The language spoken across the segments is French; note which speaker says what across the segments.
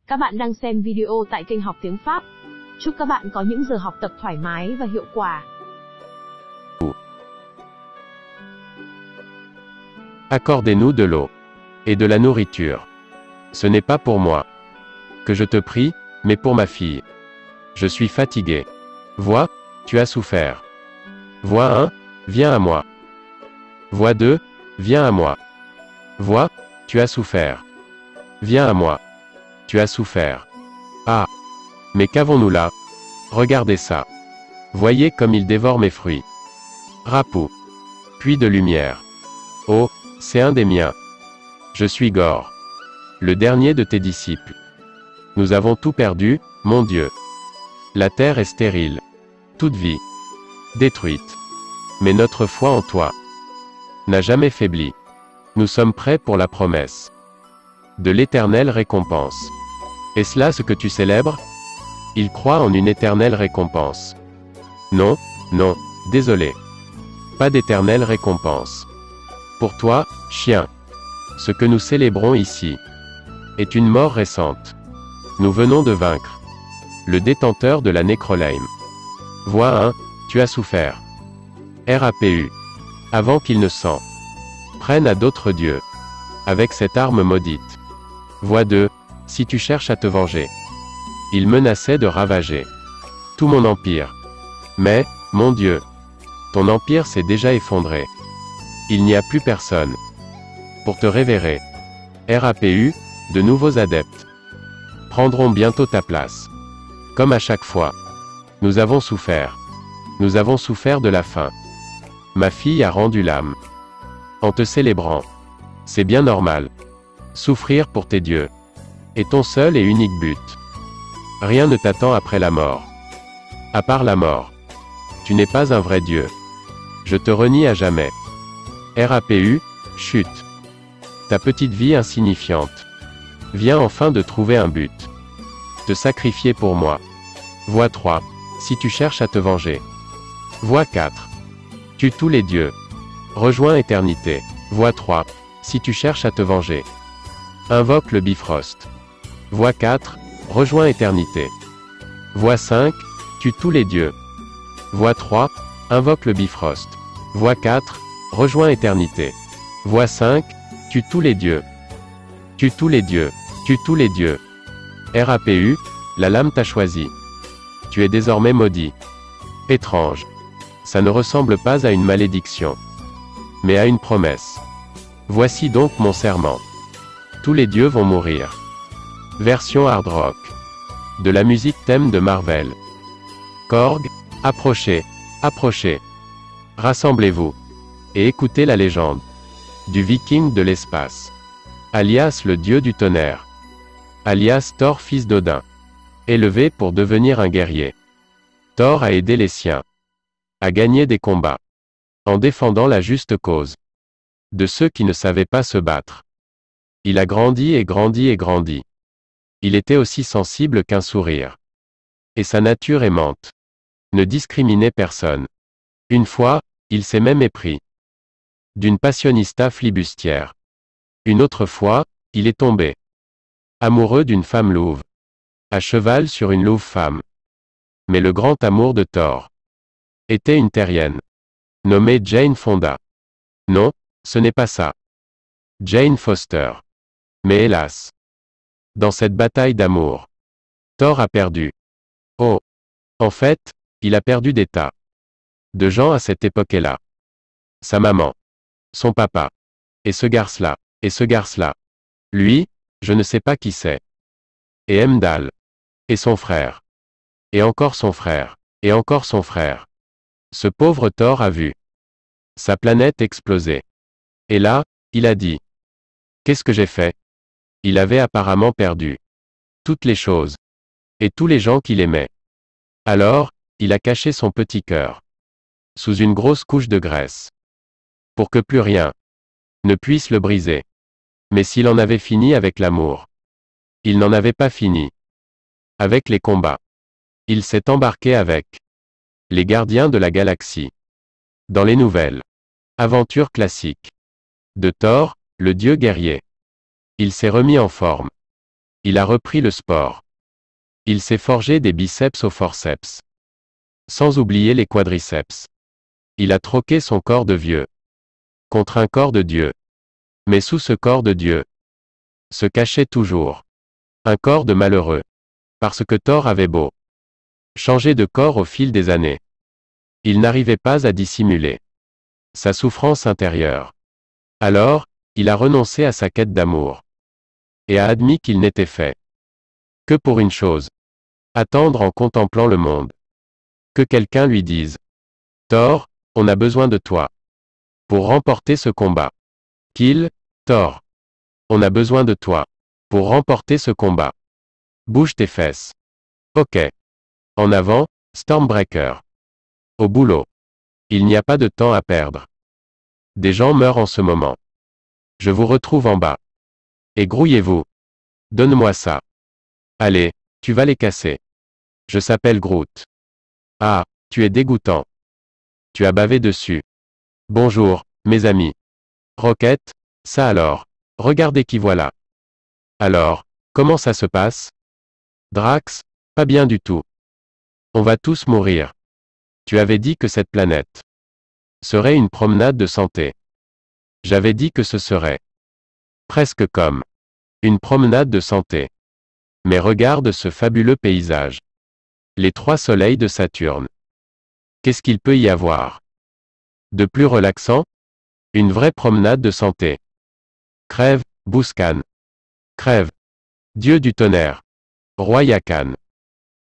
Speaker 1: Các bạn đang xem video tại kênh Học Tiếng Pháp. Chúc các bạn có những giờ học tập thoải mái và hiệu quả.
Speaker 2: Accordez-nous de l'eau et de la nourriture. Ce n'est pas pour moi que je te prie, mais pour ma fille. Je suis fatigué. Vois, tu as souffert. Vois 1, viens à moi. Vois 2, viens à moi. Vois, tu as souffert. Viens à moi. Tu as souffert. Ah! Mais qu'avons-nous là? Regardez ça. Voyez comme il dévore mes fruits. Rapou. Puits de lumière. Oh, c'est un des miens. Je suis Gore. Le dernier de tes disciples. Nous avons tout perdu, mon Dieu. La terre est stérile. Toute vie. Détruite. Mais notre foi en toi n'a jamais faibli. Nous sommes prêts pour la promesse de l'éternelle récompense. Est-ce là ce que tu célèbres? Il croit en une éternelle récompense. Non, non, désolé. Pas d'éternelle récompense. Pour toi, chien. Ce que nous célébrons ici est une mort récente. Nous venons de vaincre le détenteur de la Nécrolème. Vois 1, tu as souffert. RAPU. Avant qu'il ne s'en prenne à d'autres dieux avec cette arme maudite. Vois 2, si tu cherches à te venger. Il menaçait de ravager tout mon empire. Mais, mon Dieu, ton empire s'est déjà effondré. Il n'y a plus personne pour te révérer. RAPU, de nouveaux adeptes prendront bientôt ta place. Comme à chaque fois. Nous avons souffert. Nous avons souffert de la faim. Ma fille a rendu l'âme en te célébrant. C'est bien normal. Souffrir pour tes dieux est ton seul et unique but. Rien ne t'attend après la mort. À part la mort. Tu n'es pas un vrai Dieu. Je te renie à jamais. RAPU, chute. Ta petite vie insignifiante vient enfin de trouver un but. Te sacrifier pour moi. Vois 3, si tu cherches à te venger. Vois 4. Tue tous les dieux. Rejoins éternité. Vois 3, si tu cherches à te venger. Invoque le Bifrost. Vois 4, rejoins éternité. Vois 5, tue tous les dieux. Vois 3, invoque le Bifrost. Vois 4, rejoins éternité. Vois 5, tue tous les dieux. Tue tous les dieux. Tue tous les dieux. RAPU, la lame t'a choisi. Tu es désormais maudit. Étrange. Ça ne ressemble pas à une malédiction, mais à une promesse. Voici donc mon serment. Tous les dieux vont mourir. Version hard rock. De la musique thème de Marvel. Korg, approchez, approchez. Rassemblez-vous. Et écoutez la légende du viking de l'espace. Alias le dieu du tonnerre. Alias Thor fils d'Odin. Élevé pour devenir un guerrier. Thor a aidé les siens à gagner des combats en défendant la juste cause de ceux qui ne savaient pas se battre. Il a grandi et grandi et grandi. Il était aussi sensible qu'un sourire. Et sa nature aimante ne discriminait personne. Une fois, il s'est même épris d'une passionnista flibustière. Une autre fois, il est tombé amoureux d'une femme louve, à cheval sur une louve femme. Mais le grand amour de Thor était une terrienne, nommée Jane Fonda. Non, ce n'est pas ça. Jane Foster. Mais hélas, dans cette bataille d'amour, Thor a perdu. Oh! En fait, il a perdu des tas de gens à cette époque-là. Sa maman, son papa, et ce garce-là, et ce garce-là. Lui, je ne sais pas qui c'est. Et Heimdall. Et son frère. Et encore son frère. Et encore son frère. Ce pauvre Thor a vu sa planète exploser. Et là, il a dit: qu'est-ce que j'ai fait? Il avait apparemment perdu toutes les choses. Et tous les gens qu'il aimait. Alors, il a caché son petit cœur sous une grosse couche de graisse, pour que plus rien ne puisse le briser. Mais s'il en avait fini avec l'amour, il n'en avait pas fini avec les combats. Il s'est embarqué avec les gardiens de la galaxie dans les nouvelles aventures classiques de Thor, le dieu guerrier. Il s'est remis en forme Il a repris le sport. Il s'est forgé des biceps au forceps. Sans oublier les quadriceps. Il a troqué son corps de vieux contre un corps de Dieu. Mais sous ce corps de Dieu se cachait toujours un corps de malheureux. Parce que Thor avait beau changer de corps au fil des années, il n'arrivait pas à dissimuler sa souffrance intérieure. Alors, il a renoncé à sa quête d'amour et a admis qu'il n'était fait que pour une chose: attendre en contemplant le monde. Que quelqu'un lui dise: Thor, on a besoin de toi pour remporter ce combat. Thor, on a besoin de toi pour remporter ce combat. Bouge tes fesses. Ok. En avant, Stormbreaker. Au boulot. Il n'y a pas de temps à perdre. Des gens meurent en ce moment. Je vous retrouve en bas. Et grouillez-vous. Donne-moi ça. Allez, tu vas les casser. Je s'appelle Groot. Ah, tu es dégoûtant. Tu as bavé dessus. Bonjour, mes amis. Rocket, ça alors. Regardez qui voilà. Alors, comment ça se passe? Drax, pas bien du tout. On va tous mourir. Tu avais dit que cette planète serait une promenade de santé. J'avais dit que ce serait presque comme une promenade de santé. Mais regarde ce fabuleux paysage. Les 3 soleils de Saturne. Qu'est-ce qu'il peut y avoir de plus relaxant? Une vraie promenade de santé. Crève, Bouscan. Crève. Dieu du tonnerre. Roi Yakan.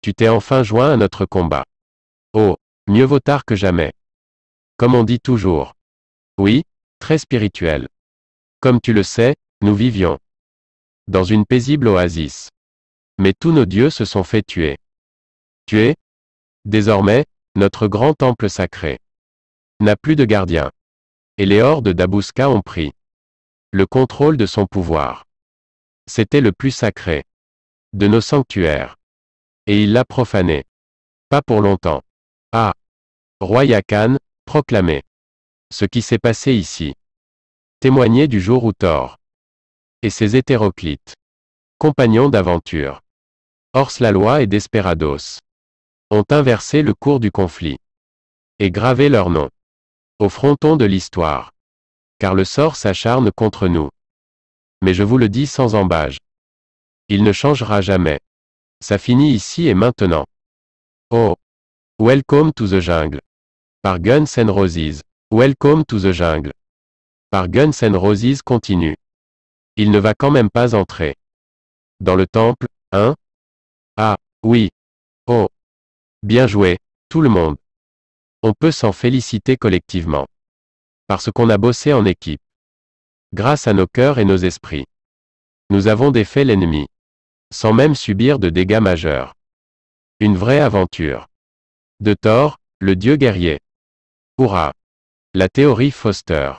Speaker 2: Tu t'es enfin joint à notre combat. Oh, mieux vaut tard que jamais. Comme on dit toujours. Oui, très spirituel. Comme tu le sais, nous vivions dans une paisible oasis. Mais tous nos dieux se sont fait tuer. Tuer? Désormais, notre grand temple sacré n'a plus de gardien. Et les hordes d'Abusca ont pris le contrôle de son pouvoir. C'était le plus sacré de nos sanctuaires. Et il l'a profané. Pas pour longtemps. Ah! Roi Yakan, proclamé ce qui s'est passé ici. Témoigner du jour où Thor et ses hétéroclites, compagnons d'aventure, Hors-la-Loi et Desperados, ont inversé le cours du conflit et gravé leur nom au fronton de l'histoire. Car le sort s'acharne contre nous. Mais je vous le dis sans embâge. Il ne changera jamais. Ça finit ici et maintenant. Oh! Welcome to the jungle. Par Guns N' Roses. Welcome to the jungle. Par Guns N' Roses continue. Il ne va quand même pas entrer dans le temple, hein? Ah, oui. Oh! Bien joué, tout le monde. On peut s'en féliciter collectivement. Parce qu'on a bossé en équipe. Grâce à nos cœurs et nos esprits. Nous avons défait l'ennemi. Sans même subir de dégâts majeurs. Une vraie aventure. De Thor, le dieu guerrier. Hurrah! La théorie Foster.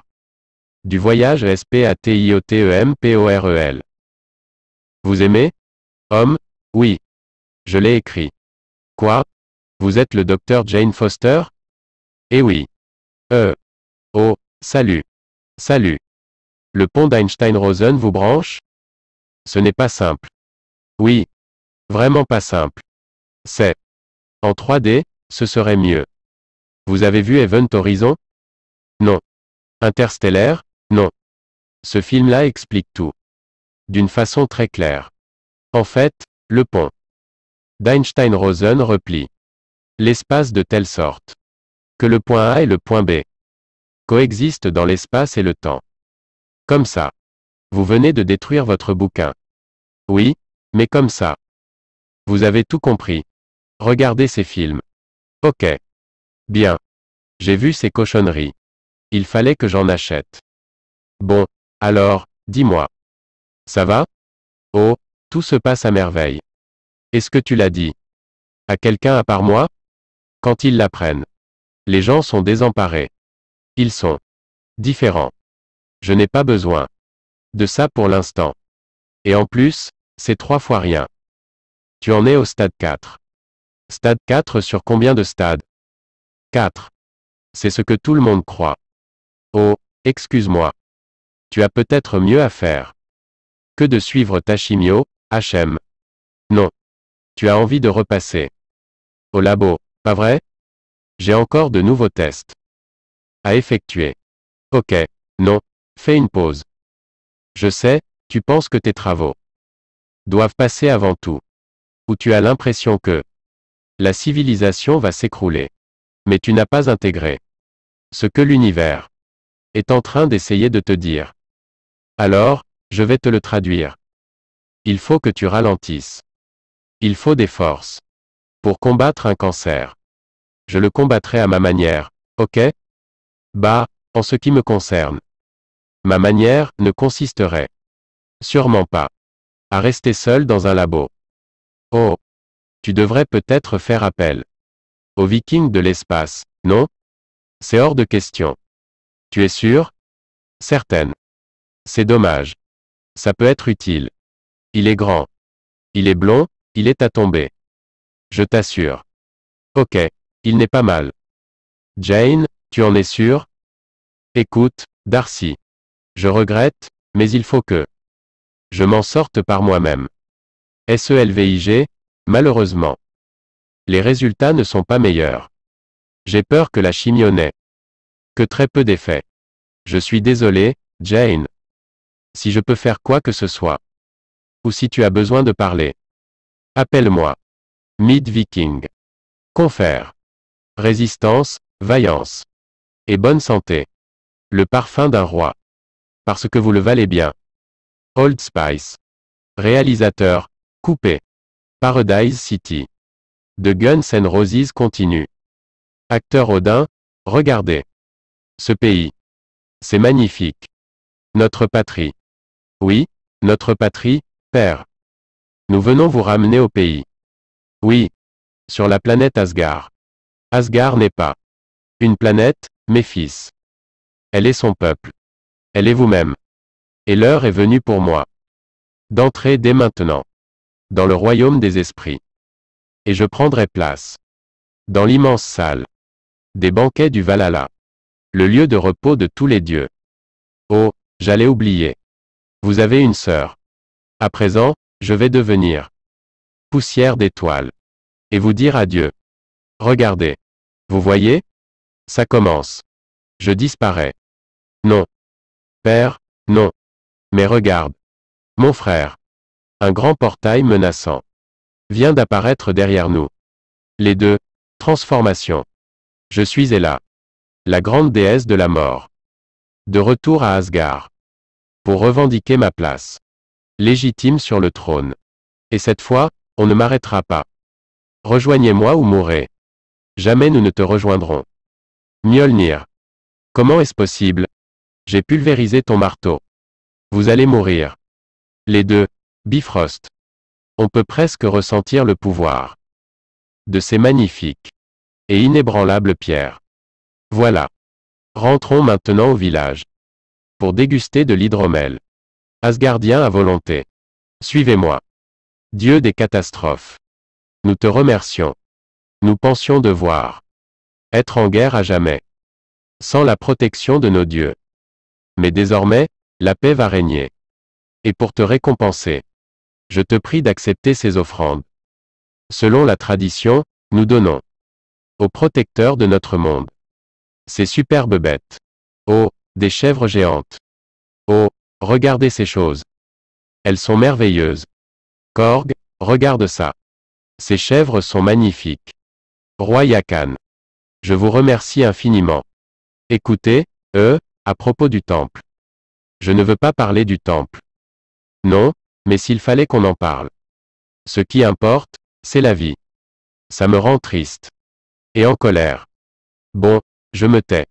Speaker 2: Du voyage SPATIOTEMPOREL. Vous aimez? Homme? Oui. Je l'ai écrit. Quoi? Vous êtes le docteur Jane Foster? Eh oui. Oh, salut. Salut. Le pont d'Einstein-Rosen vous branche? Ce n'est pas simple. Oui. Vraiment pas simple. C'est. En 3D, ce serait mieux. Vous avez vu Event Horizon? Non. Interstellaire? Non. Ce film-là explique tout. D'une façon très claire. En fait, le pont d'Einstein-Rosen replie l'espace de telle sorte que le point A et le point B coexistent dans l'espace et le temps. Comme ça. Vous venez de détruire votre bouquin. Oui, mais comme ça. Vous avez tout compris. Regardez ces films. Ok. Bien. J'ai vu ces cochonneries. Il fallait que j'en achète. Bon, alors, dis-moi. Ça va? Oh, tout se passe à merveille. Est-ce que tu l'as dit à quelqu'un à part moi? Quand ils l'apprennent. Les gens sont désemparés. Ils sont différents. Je n'ai pas besoin de ça pour l'instant. Et en plus, c'est 3 fois rien. Tu en es au stade 4. Stade 4 sur combien de stades? 4. C'est ce que tout le monde croit. Oh, excuse-moi. Tu as peut-être mieux à faire que de suivre ta chimio, HM. Non. Tu as envie de repasser. Au labo, pas vrai? J'ai encore de nouveaux tests à effectuer. Ok. Non. Fais une pause. Je sais, tu penses que tes travaux doivent passer avant tout. Ou tu as l'impression que la civilisation va s'écrouler. Mais tu n'as pas intégré ce que l'univers est en train d'essayer de te dire. Alors, je vais te le traduire. Il faut que tu ralentisses. Il faut des forces pour combattre un cancer. Je le combattrai à ma manière, ok? Bah, en ce qui me concerne. Ma manière ne consisterait sûrement pas à rester seul dans un labo. Oh, tu devrais peut-être faire appel aux Vikings de l'espace, non? C'est hors de question. Tu es sûr? Certaine. C'est dommage. Ça peut être utile. Il est grand. Il est blond, il est à tomber. Je t'assure. Ok, il n'est pas mal. Jane, tu en es sûre? Écoute, Darcy. Je regrette, mais il faut que je m'en sorte par moi-même. SELVIG, malheureusement. Les résultats ne sont pas meilleurs. J'ai peur que la chimio n'ait que très peu d'effet. Je suis désolé, Jane. Si je peux faire quoi que ce soit. Ou si tu as besoin de parler. Appelle-moi. Mid Viking. Confère. Résistance, vaillance. Et bonne santé. Le parfum d'un roi. Parce que vous le valez bien. Old Spice. Réalisateur, coupé. Paradise City. The Guns N' Roses continue. Acteur Odin, regardez. Ce pays. C'est magnifique. Notre patrie. Oui, notre patrie, père. Nous venons vous ramener au pays. Oui. Sur la planète Asgard. Asgard n'est pas une planète, mes fils. Elle est son peuple. Elle est vous-même. Et l'heure est venue pour moi d'entrer dès maintenant dans le royaume des esprits. Et je prendrai place dans l'immense salle des banquets du Valhalla, le lieu de repos de tous les dieux. Oh, j'allais oublier. Vous avez une sœur. À présent, je vais devenir poussière d'étoiles et vous dire adieu. Regardez. Vous voyez? Ça commence. Je disparais. Non. Père, non. Mais regarde. Mon frère. Un grand portail menaçant vient d'apparaître derrière nous. Les deux. Transformation. Je suis Ella. La grande déesse de la mort. De retour à Asgard. Pour revendiquer ma place. Légitime sur le trône. Et cette fois, on ne m'arrêtera pas. Rejoignez-moi ou mourrez. Jamais nous ne te rejoindrons. Mjolnir. Comment est-ce possible? J'ai pulvérisé ton marteau. Vous allez mourir. Les deux. Bifrost. On peut presque ressentir le pouvoir de ces magnifiques et inébranlables pierres. Voilà. Rentrons maintenant au village pour déguster de l'hydromel. Asgardien à volonté. Suivez-moi. Dieu des catastrophes. Nous te remercions. Nous pensions devoir être en guerre à jamais, sans la protection de nos dieux. Mais désormais, la paix va régner. Et pour te récompenser, je te prie d'accepter ces offrandes. Selon la tradition, nous donnons au protecteur de notre monde ces superbes bêtes. Oh, des chèvres géantes. Oh, regardez ces choses. Elles sont merveilleuses. Korg, regarde ça. Ces chèvres sont magnifiques. Roi Yakan. Je vous remercie infiniment. Écoutez, à propos du temple. Je ne veux pas parler du temple. Non, mais s'il fallait qu'on en parle. Ce qui importe, c'est la vie. Ça me rend triste. Et en colère. Bon, je me tais.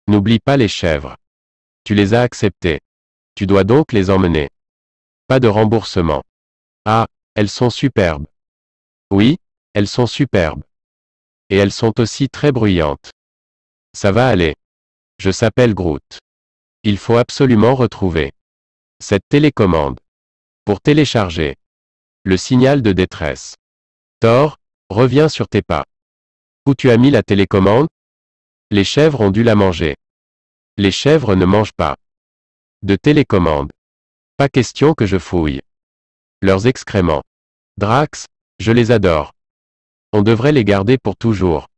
Speaker 2: N'oublie pas les chèvres. Tu les as acceptées. Tu dois donc les emmener. Pas de remboursement. Ah, elles sont superbes. Oui, elles sont superbes. Et elles sont aussi très bruyantes. Ça va aller. Je s'appelle Groot. Il faut absolument retrouver cette télécommande pour télécharger le signal de détresse. Thor, reviens sur tes pas. Où tu as mis la télécommande? Les chèvres ont dû la manger. Les chèvres ne mangent pas de télécommande. Pas question que je fouille Leurs excréments. Drax, je les adore. On devrait les garder pour toujours.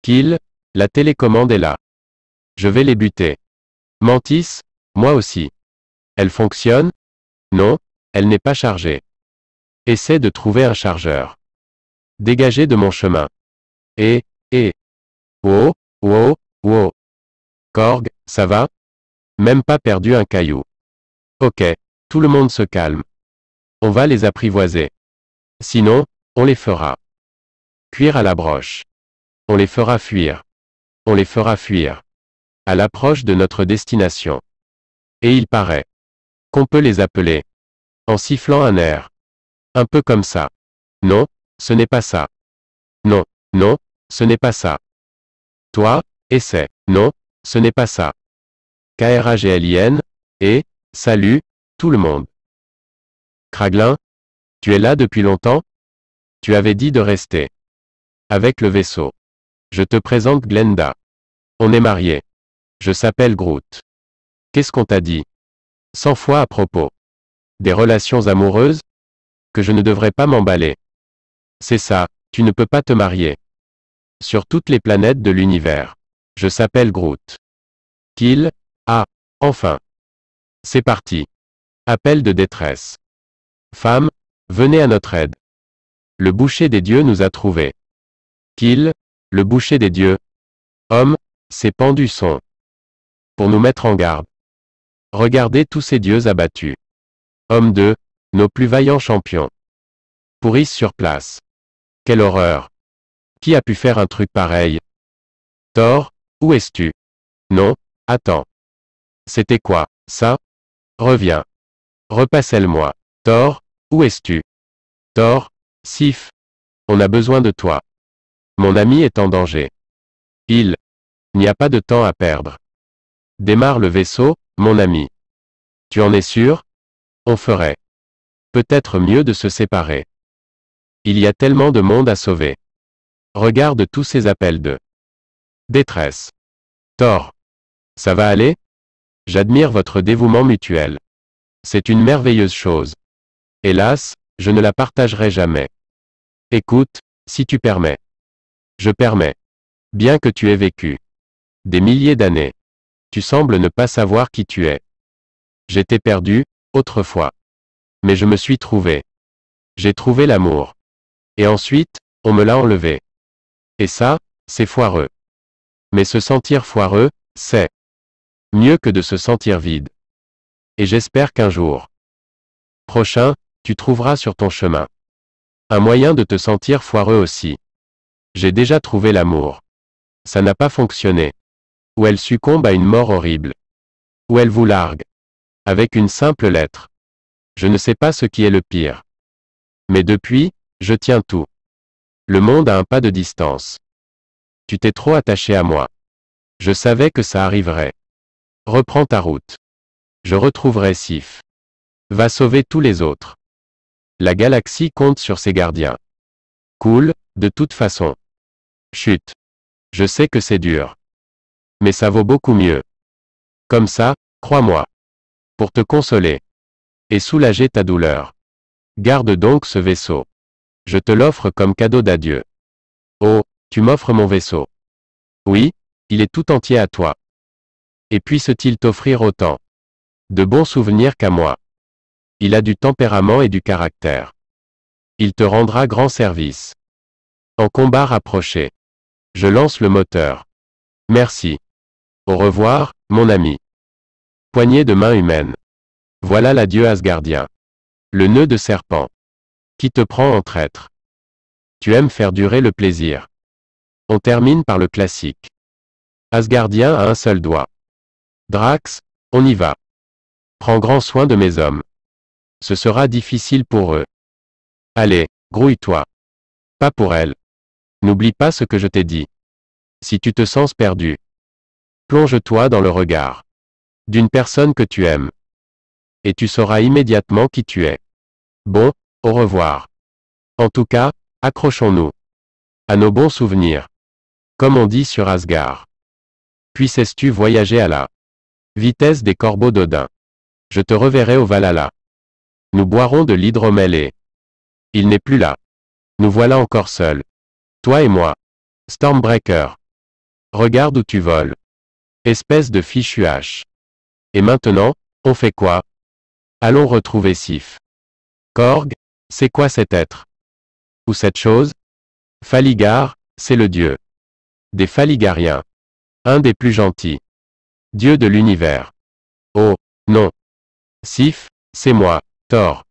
Speaker 2: Kill, la télécommande est là. Je vais les buter. Mantis, moi aussi. Elle fonctionne? Non, elle n'est pas chargée. Essaie de trouver un chargeur. Dégagez de mon chemin. Et. Wow, wow, wow. Korg, ça va? Même pas perdu un caillou. Ok, tout le monde se calme. On va les apprivoiser. Sinon, on les fera cuire à la broche. On les fera fuir. On les fera fuir. À l'approche de notre destination. Et il paraît qu'on peut les appeler en sifflant un air. Un peu comme ça. Non, ce n'est pas ça. Non, non, ce n'est pas ça. Toi, essaie. Non, ce n'est pas ça. KRAGLIN, et, salut, tout le monde. Kraglin, tu es là depuis longtemps? Tu avais dit de rester. Avec le vaisseau. Je te présente Glenda. On est mariés. Je s'appelle Groot. Qu'est-ce qu'on t'a dit? 100 fois à propos. Des relations amoureuses? Que je ne devrais pas m'emballer. C'est ça, tu ne peux pas te marier. Sur toutes les planètes de l'univers. Je s'appelle Groot. Kill, ah, enfin. C'est parti. Appel de détresse. Femme, venez à notre aide. Le boucher des dieux nous a trouvés. Kill, le boucher des dieux. Homme, ces pendus sont. Pour nous mettre en garde. Regardez tous ces dieux abattus. Hommes 2, nos plus vaillants champions. Pourrissent sur place. Quelle horreur. Qui a pu faire un truc pareil? Thor, où es-tu? Non, attends. C'était quoi, ça? Reviens. Repasselle-moi. Thor, où es-tu? Thor, Sif. On a besoin de toi. Mon ami est en danger. Il n'y a pas de temps à perdre. Démarre le vaisseau, mon ami. Tu en es sûr? On ferait peut-être mieux de se séparer. Il y a tellement de monde à sauver. Regarde tous ces appels de détresse. Thor. Ça va aller? J'admire votre dévouement mutuel. C'est une merveilleuse chose. Hélas, je ne la partagerai jamais. Écoute, si tu permets. Je permets. Bien que tu aies vécu des milliers d'années. Tu sembles ne pas savoir qui tu es. J'étais perdu, autrefois. Mais je me suis trouvé. J'ai trouvé l'amour. Et ensuite, on me l'a enlevé. Et ça, c'est foireux. Mais se sentir foireux, c'est mieux que de se sentir vide. Et j'espère qu'un jour prochain, tu trouveras sur ton chemin un moyen de te sentir foireux aussi. J'ai déjà trouvé l'amour. Ça n'a pas fonctionné. Ou elle succombe à une mort horrible. Ou elle vous largue. Avec une simple lettre. Je ne sais pas ce qui est le pire. Mais depuis, je tiens tout. Le monde a un pas de distance. Tu t'es trop attaché à moi. Je savais que ça arriverait. Reprends ta route. Je retrouverai Sif. Va sauver tous les autres. La galaxie compte sur ses gardiens. Cool, de toute façon. Chut. Je sais que c'est dur. Mais ça vaut beaucoup mieux. Comme ça, crois-moi. Pour te consoler. Et soulager ta douleur. Garde donc ce vaisseau. Je te l'offre comme cadeau d'adieu. Oh, tu m'offres mon vaisseau. Oui, il est tout entier à toi. Et puisse-t-il t'offrir autant de bons souvenirs qu'à moi. Il a du tempérament et du caractère. Il te rendra grand service. En combat rapproché. Je lance le moteur. Merci. Au revoir, mon ami. Poignée de main humaine. Voilà l'adieu asgardien. Le nœud de serpent. Qui te prend en traître. Tu aimes faire durer le plaisir. On termine par le classique. Asgardien a un seul doigt. Drax, on y va. Prends grand soin de mes hommes. Ce sera difficile pour eux. Allez, grouille-toi. Pas pour elle. N'oublie pas ce que je t'ai dit. Si tu te sens perdu, plonge-toi dans le regard d'une personne que tu aimes. Et tu sauras immédiatement qui tu es. Bon, au revoir. En tout cas, accrochons-nous à nos bons souvenirs. Comme on dit sur Asgard. Puisses-tu voyager à la vitesse des corbeaux d'Odin. Je te reverrai au Valhalla. Nous boirons de l'hydromel et... Il n'est plus là. Nous voilà encore seuls. Toi et moi. Stormbreaker. Regarde où tu voles. Espèce de fichu H. Et maintenant, on fait quoi? Allons retrouver Sif. Korg, c'est quoi cet être? Ou cette chose? Faligar, c'est le dieu. Des Faligariens. Un des plus gentils. Dieu de l'univers. Oh, non. Sif, c'est moi, Thor.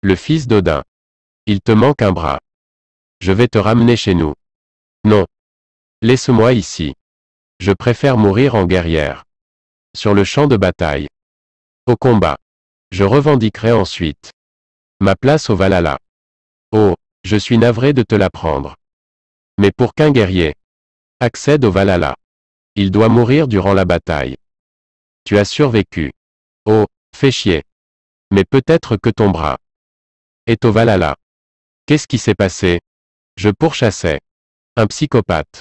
Speaker 2: Le fils d'Odin. Il te manque un bras. Je vais te ramener chez nous. Non. Laisse-moi ici. Je préfère mourir en guerrière. Sur le champ de bataille. Au combat. Je revendiquerai ensuite ma place au Valhalla. Oh, je suis navré de te l'apprendre. Mais pour qu'un guerrier accède au Valhalla, il doit mourir durant la bataille. Tu as survécu. Oh, fais chier. Mais peut-être que ton bras est au Valhalla. Qu'est-ce qui s'est passé? Je pourchassais un psychopathe.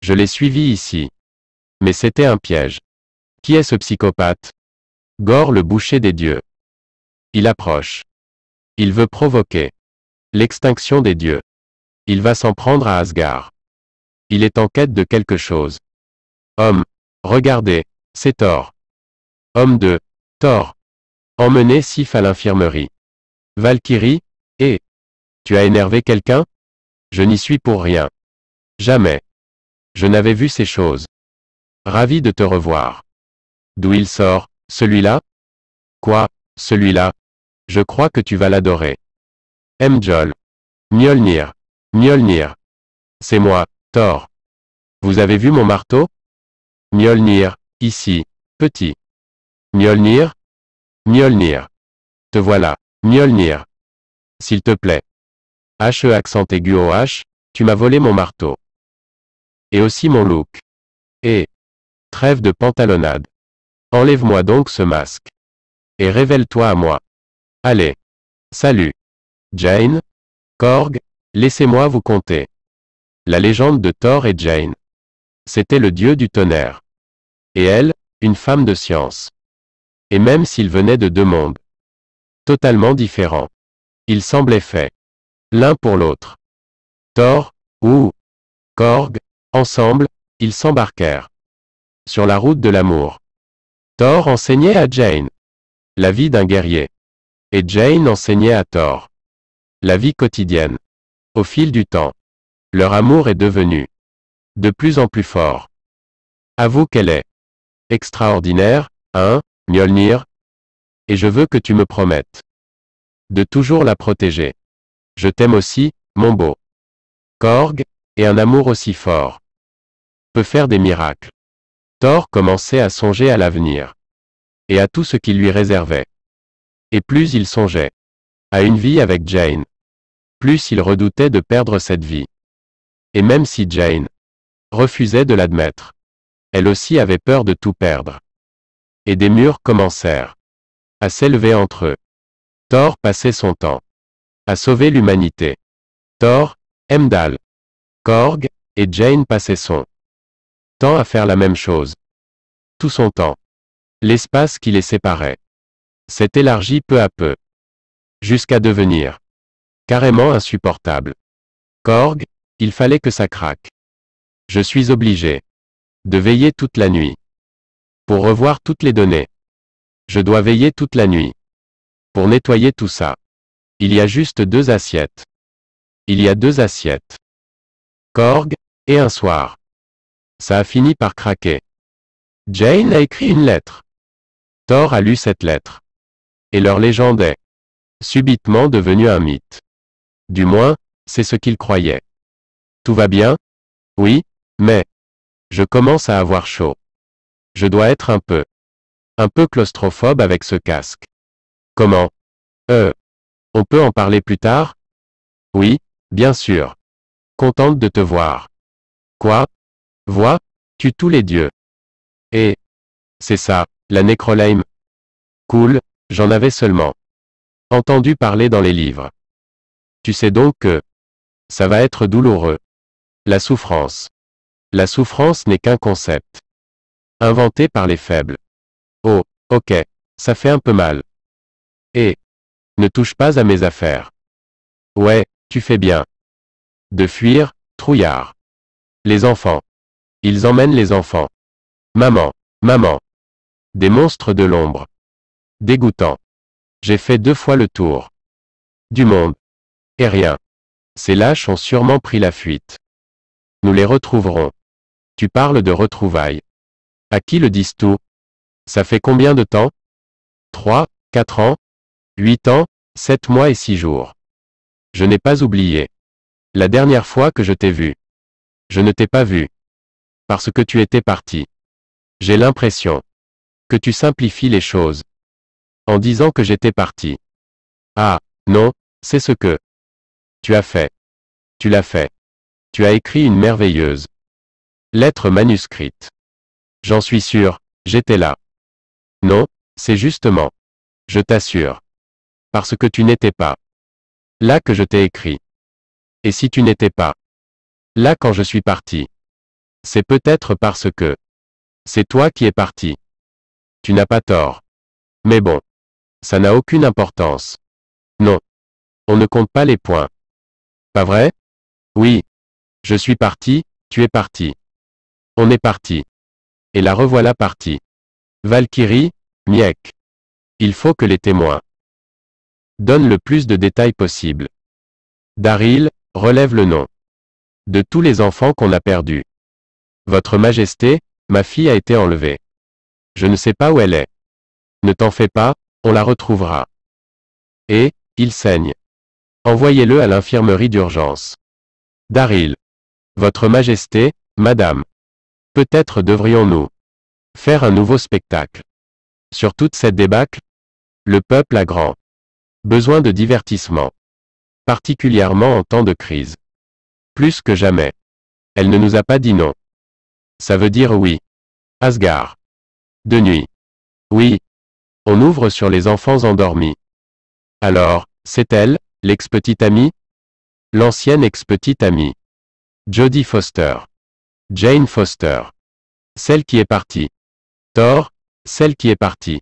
Speaker 2: Je l'ai suivi ici. Mais c'était un piège. Qui est ce psychopathe? Gore, le boucher des dieux. Il approche. Il veut provoquer l'extinction des dieux. Il va s'en prendre à Asgard. Il est en quête de quelque chose. Homme. Regardez, c'est Thor. Homme 2. Thor. Emmenez Sif à l'infirmerie. Valkyrie, et... Tu as énervé quelqu'un? Je n'y suis pour rien. Jamais. Je n'avais vu ces choses. Ravi de te revoir. D'où il sort, celui-là? Quoi, celui-là? Je crois que tu vas l'adorer. Mjol. Mjolnir. Mjolnir. C'est moi, Thor. Vous avez vu mon marteau? Mjolnir, ici, petit. Mjolnir? Mjolnir. Te voilà, Mjolnir. S'il te plaît. H accent aigu au H, tu m'as volé mon marteau. Et aussi mon look. Et... Trêve de pantalonnade. Enlève-moi donc ce masque. Et révèle-toi à moi. Allez. Salut. Jane? Korg? Laissez-moi vous conter. La légende de Thor et Jane. C'était le dieu du tonnerre. Et elle, une femme de science. Et même s'ils venaient de deux mondes totalement différents, ils semblaient faits l'un pour l'autre. Thor, ou Korg, ensemble, ils s'embarquèrent sur la route de l'amour. Thor enseignait à Jane la vie d'un guerrier. Et Jane enseignait à Thor la vie quotidienne. Au fil du temps, leur amour est devenu de plus en plus fort. Avoue qu'elle est extraordinaire, hein, Mjolnir? Et je veux que tu me promettes de toujours la protéger. Je t'aime aussi, mon beau Korg, et un amour aussi fort peut faire des miracles. Thor commençait à songer à l'avenir et à tout ce qu'il lui réservait. Et plus il songeait à une vie avec Jane, plus il redoutait de perdre cette vie. Et même si Jane refusait de l'admettre, elle aussi avait peur de tout perdre. Et des murs commencèrent à s'élever entre eux. Thor passait son temps à sauver l'humanité. Thor, Heimdall, Korg, et Jane passaient son temps à faire la même chose. Tout son temps. L'espace qui les séparait s'est élargi peu à peu, jusqu'à devenir carrément insupportable. Korg, il fallait que ça craque. Je suis obligé de veiller toute la nuit pour revoir toutes les données. Je dois veiller toute la nuit pour nettoyer tout ça. Il y a juste 2 assiettes. Il y a 2 assiettes. Korg, et un soir, ça a fini par craquer. Jane a écrit une lettre. Thor a lu cette lettre. Et leur légende est subitement devenue un mythe. Du moins, c'est ce qu'il croyait. Tout va bien? Oui, mais je commence à avoir chaud. Je dois être un peu claustrophobe avec ce casque. Comment? On peut en parler plus tard? Oui, bien sûr. Contente de te voir. Quoi? Vois, tue tous les dieux. Et c'est ça, la Necrolheim. Cool, j'en avais seulement entendu parler dans les livres. Tu sais donc que ça va être douloureux. La souffrance. La souffrance n'est qu'un concept inventé par les faibles. Oh, ok, ça fait un peu mal. Et Ne touche pas à mes affaires. Ouais, tu fais bien. De fuir, trouillard. Les enfants. Ils emmènent les enfants. Maman, maman. Des monstres de l'ombre. Dégoûtant. J'ai fait 2 fois le tour. Du monde. Et rien. Ces lâches ont sûrement pris la fuite. Nous les retrouverons. Tu parles de retrouvailles. À qui le dis-tu? Ça fait combien de temps? 3, 4 ans? 8 ans, 7 mois et 6 jours. Je n'ai pas oublié. La dernière fois que je t'ai vu. Je ne t'ai pas vu. Parce que tu étais parti. J'ai l'impression que tu simplifies les choses. En disant que j'étais parti. Ah, non, c'est ce que tu as fait. Tu l'as fait. Tu as écrit une merveilleuse lettre manuscrite. J'en suis sûr, j'étais là. Non, c'est justement, je t'assure, parce que tu n'étais pas là que je t'ai écrit. Et si tu n'étais pas là quand je suis parti, c'est peut-être parce que c'est toi qui es parti. Tu n'as pas tort. Mais bon, ça n'a aucune importance. Non. On ne compte pas les points. Pas vrai? Oui. Je suis parti, tu es parti. On est parti. Et la revoilà partie. Valkyrie, Miek. Il faut que les témoins donnent le plus de détails possible. Daryl, relève le nom de tous les enfants qu'on a perdus. Votre Majesté, ma fille a été enlevée. Je ne sais pas où elle est. Ne t'en fais pas, on la retrouvera. Et, il saigne. Envoyez-le à l'infirmerie d'urgence. Daryl. Votre Majesté, Madame. Peut-être devrions-nous faire un nouveau spectacle. Sur toute cette débâcle, le peuple a grand besoin de divertissement. Particulièrement en temps de crise. Plus que jamais. Elle ne nous a pas dit non. Ça veut dire oui. Asgard. De nuit. Oui. On ouvre sur les enfants endormis. Alors, c'est elle, l'ex-petite amie? L'ancienne ex-petite amie. Jodie Foster. Jane Foster. Celle qui est partie. Thor, celle qui est partie.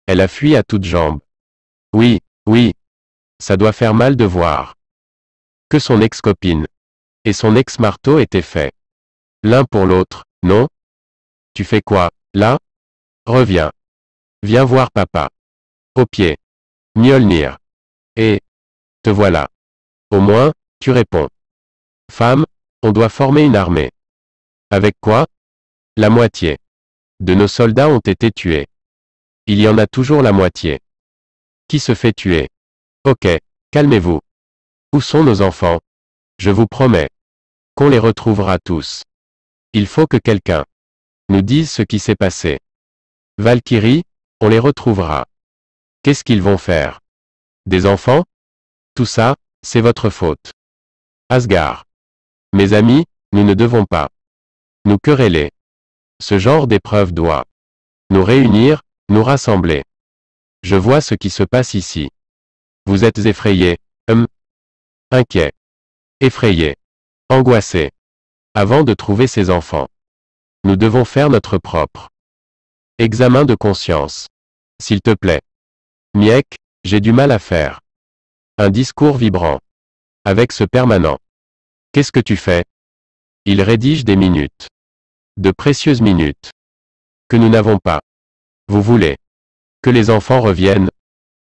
Speaker 2: Elle a fui à toutes jambes. Oui, oui. Ça doit faire mal de voir que son ex-copine et son ex-marteau étaient faits l'un pour l'autre, non? Tu fais quoi, là? Reviens. Viens voir papa. Au pied. Mjolnir. Et te voilà. Au moins, tu réponds. Femme, on doit former une armée. Avec quoi? La moitié de nos soldats ont été tués. Il y en a toujours la moitié qui se fait tuer. Ok, calmez-vous. Où sont nos enfants? Je vous promets qu'on les retrouvera tous. Il faut que quelqu'un nous dise ce qui s'est passé. Valkyrie, on les retrouvera. Qu'est-ce qu'ils vont faire? Des enfants? Tout ça, c'est votre faute. Asgard. Mes amis, nous ne devons pas nous quereller. Ce genre d'épreuve doit nous réunir, nous rassembler. Je vois ce qui se passe ici. Vous êtes effrayés, inquiets, effrayés, angoissés. Avant de trouver ces enfants, nous devons faire notre propre examen de conscience. S'il te plaît. Miek, j'ai du mal à faire un discours vibrant avec ce permanent. Qu'est-ce que tu fais? Il rédige des minutes. De précieuses minutes. Que nous n'avons pas. Vous voulez que les enfants reviennent?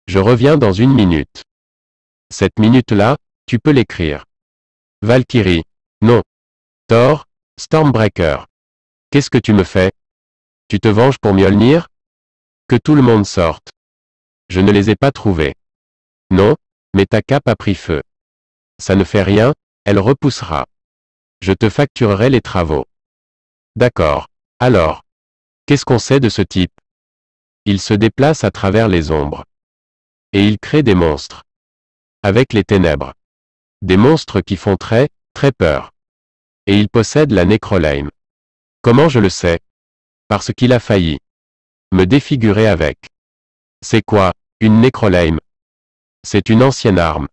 Speaker 2: Je reviens dans 1 minute. Cette minute-là, tu peux l'écrire. Valkyrie. Non. Thor, Stormbreaker. Qu'est-ce que tu me fais? Tu te venges pour Mjolnir? Que tout le monde sorte. Je ne les ai pas trouvés. Non, mais ta cape a pris feu. Ça ne fait rien, elle repoussera. Je te facturerai les travaux. D'accord. Alors. Qu'est-ce qu'on sait de ce type? Il se déplace à travers les ombres. Et il crée des monstres. Avec les ténèbres. Des monstres qui font très, très peur. Et il possède la Necrolame. Comment je le sais? Parce qu'il a failli me défigurer avec. C'est quoi, une Necrolame? C'est une ancienne arme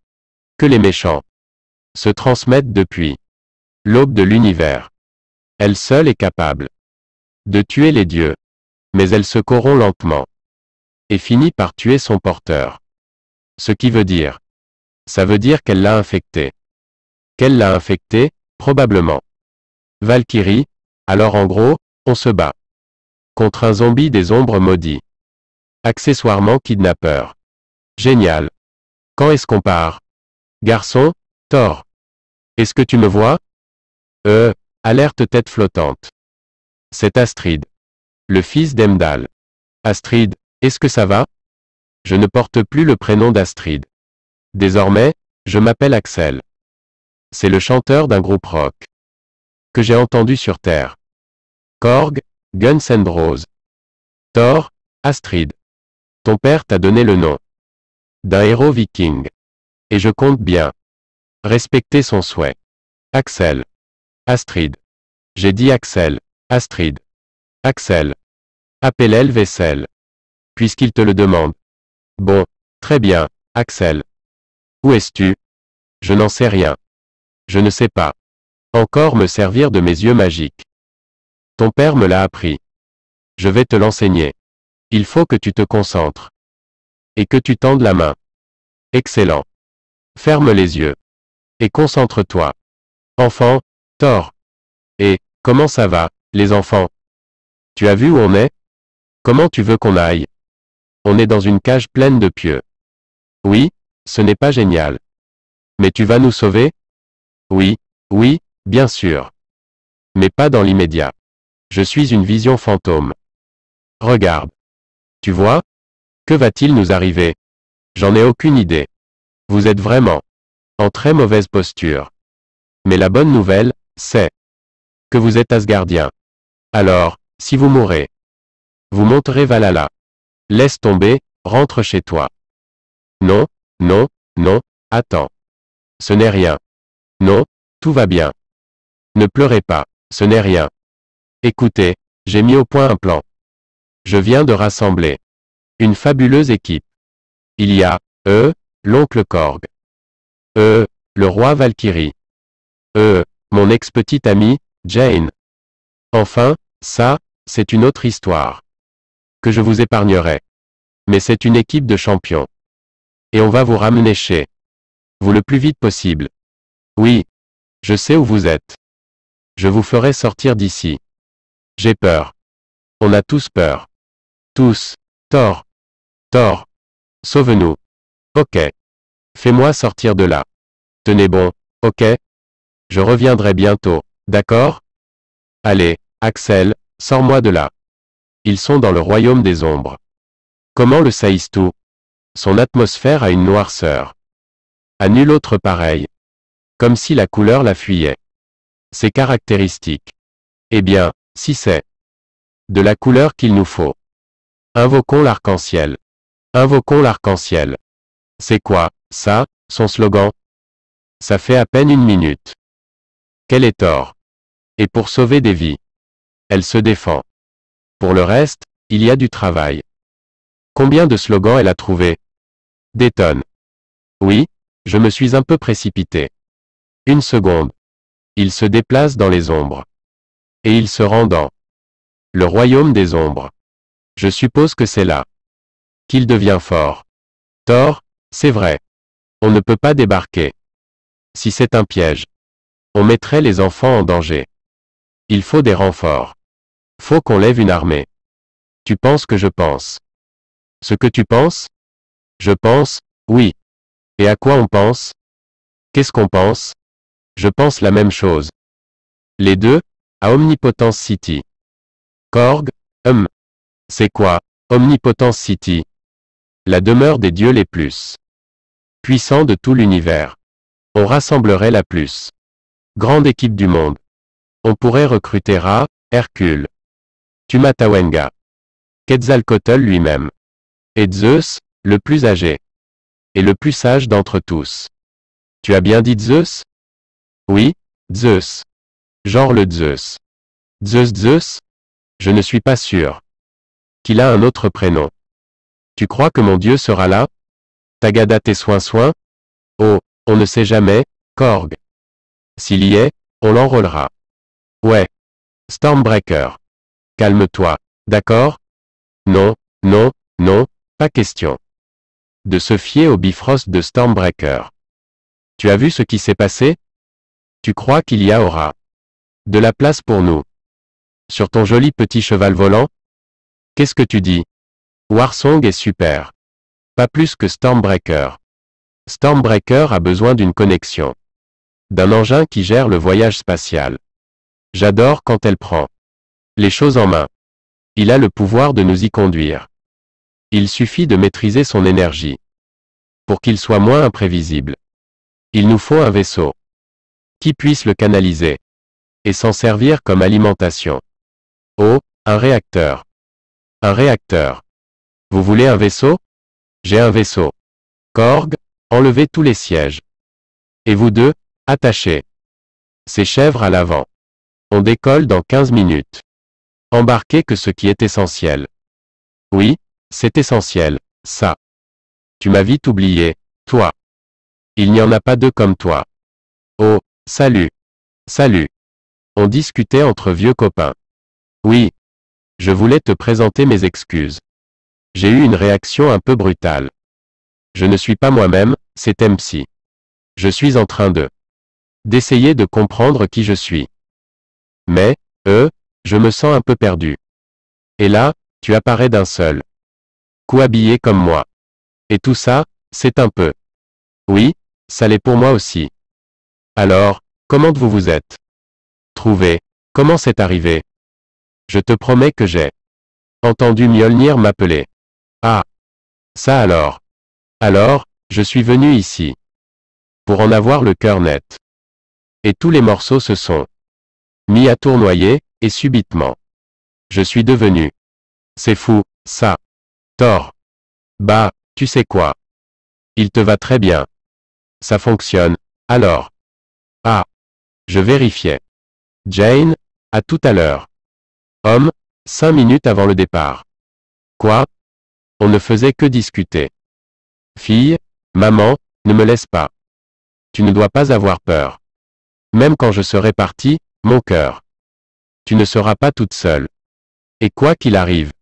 Speaker 2: que les méchants se transmettent depuis l'aube de l'univers. Elle seule est capable de tuer les dieux. Mais elle se corrompt lentement et finit par tuer son porteur. Ce qui veut dire. Ça veut dire qu'elle l'a infecté. Qu'elle l'a infecté, probablement. Valkyrie, alors en gros, on se bat. Contre un zombie des ombres maudits. Accessoirement kidnappeur. Génial. Quand est-ce qu'on part? Garçon, Thor. Est-ce que tu me vois? Alerte tête flottante. C'est Astrid. Le fils d'Emdal. Astrid, est-ce que ça va? Je ne porte plus le prénom d'Astrid. Désormais, je m'appelle Axel. C'est le chanteur d'un groupe rock. Que j'ai entendu sur Terre. Korg, Guns N' Roses. Thor, Astrid. Ton père t'a donné le nom d'un héros viking. Et je compte bien respecter son souhait. Axel. Astrid. J'ai dit Axel. Astrid. Axel. Appelle-elle vaisselle. Puisqu'il te le demande. Bon, très bien, Axel. Où es-tu? Je n'en sais rien. Je ne sais pas. Encore me servir de mes yeux magiques. Ton père me l'a appris. Je vais te l'enseigner. Il faut que tu te concentres. Et que tu tendes la main. Excellent. Ferme les yeux. Et concentre-toi. Enfant, Thor. Et, comment ça va, les enfants? Tu as vu où on est? Comment tu veux qu'on aille? On est dans une cage pleine de pieux. Oui, ce n'est pas génial. Mais tu vas nous sauver? Oui, oui, bien sûr. Mais pas dans l'immédiat. Je suis une vision fantôme. Regarde. Tu vois? Que va-t-il nous arriver? J'en ai aucune idée. Vous êtes vraiment en très mauvaise posture. Mais la bonne nouvelle, c'est que vous êtes Asgardien. Alors, si vous mourrez, vous monterez Valhalla. Laisse tomber, rentre chez toi. Non, non, non, attends. Ce n'est rien. Non, tout va bien. Ne pleurez pas, ce n'est rien. Écoutez, j'ai mis au point un plan. Je viens de rassembler une fabuleuse équipe. Il y a, l'oncle Korg. Le roi Valkyrie. Mon ex-petite amie, Jane. Enfin, ça, c'est une autre histoire. Que je vous épargnerai. Mais c'est une équipe de champions. Et on va vous ramener chez vous le plus vite possible. Oui. Je sais où vous êtes. Je vous ferai sortir d'ici. J'ai peur. On a tous peur. Tous. Thor. Thor. Sauve-nous. Ok. Fais-moi sortir de là. Tenez bon, ok? Je reviendrai bientôt, d'accord? Allez, Axel, sors-moi de là. Ils sont dans le royaume des ombres. Comment le saisissent-tu? Son atmosphère a une noirceur. À nul autre pareil. Comme si la couleur la fuyait. C'est caractéristique. Eh bien, si c'est de la couleur qu'il nous faut. Invoquons l'arc-en-ciel. Invoquons l'arc-en-ciel. C'est quoi, ça, son slogan? Ça fait à peine 1 minute. Quel est Thor? Et pour sauver des vies. Elle se défend. Pour le reste, il y a du travail. Combien de slogans elle a trouvé? Des tonnes. Oui, je me suis un peu précipité. 1 seconde. Il se déplace dans les ombres. Et il se rend dans le royaume des ombres. Je suppose que c'est là qu'il devient fort. Thor, c'est vrai. On ne peut pas débarquer. Si c'est un piège, on mettrait les enfants en danger. Il faut des renforts. Faut qu'on lève une armée. Tu penses que je pense? Ce que tu penses? Je pense, oui. Et à quoi on pense? Qu'est-ce qu'on pense? Je pense la même chose. Les deux, à Omnipotence City. Korg, c'est quoi, Omnipotence City? La demeure des dieux les plus puissants de tout l'univers. On rassemblerait la plus grande équipe du monde. On pourrait recruter Ra, Hercule, Tumatawenga, Quetzalcoatl lui-même, et Zeus, le plus âgé, et le plus sage d'entre tous. Tu as bien dit Zeus? Oui, Zeus. Genre le Zeus. Zeus? Je ne suis pas sûr qu'il a un autre prénom. Tu crois que mon Dieu sera là? Tagada tes soins? Oh, on ne sait jamais, Korg. S'il y est, on l'enrôlera. Ouais. Stormbreaker. Calme-toi, d'accord? Non, non, non, pas question. de se fier au Bifrost de Stormbreaker. Tu as vu ce qui s'est passé? Tu crois qu'il y aura de la place pour nous sur ton joli petit cheval volant? Qu'est-ce que tu dis? Warsong est super. Pas plus que Stormbreaker. Stormbreaker a besoin d'une connexion. D'un engin qui gère le voyage spatial. J'adore quand elle prend les choses en main. Il a le pouvoir de nous y conduire. Il suffit de maîtriser son énergie. Pour qu'il soit moins imprévisible. Il nous faut un vaisseau qui puisse le canaliser et s'en servir comme alimentation. Oh, un réacteur. Un réacteur. Vous voulez un vaisseau? J'ai un vaisseau. Korg, enlevez tous les sièges. Et vous deux, attachez ces chèvres à l'avant. On décolle dans 15 minutes. Embarquez que ce qui est essentiel. Oui, c'est essentiel, ça. Tu m'as vite oublié, toi. Il n'y en a pas deux comme toi. Oh, salut. Salut. On discutait entre vieux copains. Oui. Je voulais te présenter mes excuses. J'ai eu une réaction un peu brutale. Je ne suis pas moi-même, c'est MC. Je suis en train d'essayer de comprendre qui je suis. Mais, je me sens un peu perdu. Et là, tu apparais d'un seul coup habillé comme moi. Et tout ça, c'est un peu. Oui, ça l'est pour moi aussi. Alors, comment vous vous êtes trouvé? Comment c'est arrivé? Je te promets que j'ai entendu Mjolnir m'appeler. Ah. Ça alors. Alors, je suis venu ici. Pour en avoir le cœur net. Et tous les morceaux se sont mis à tournoyer, et subitement. Je suis devenu. C'est fou, ça. Thor. Bah, tu sais quoi? Il te va très bien. Ça fonctionne, alors. Ah. Je vérifiais. Jane, à tout à l'heure. Homme, 5 minutes avant le départ. Quoi? On ne faisait que discuter. Fille, maman, ne me laisse pas. Tu ne dois pas avoir peur. Même quand je serai parti, mon cœur. Tu ne seras pas toute seule. Et quoi qu'il arrive,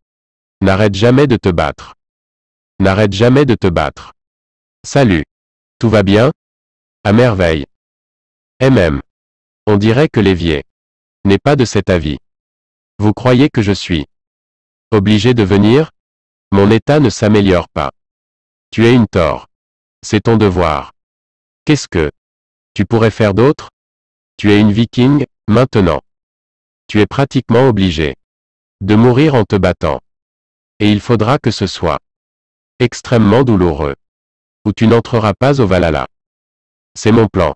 Speaker 2: n'arrête jamais de te battre. N'arrête jamais de te battre. Salut. Tout va bien? À merveille. On dirait que l'évier n'est pas de cet avis. Vous croyez que je suis obligé de venir? Mon état ne s'améliore pas. Tu es une Thor. C'est ton devoir. Qu'est-ce que tu pourrais faire d'autre? Tu es une viking, maintenant. Tu es pratiquement obligé de mourir en te battant. Et il faudra que ce soit extrêmement douloureux. Ou tu n'entreras pas au Valhalla. C'est mon plan.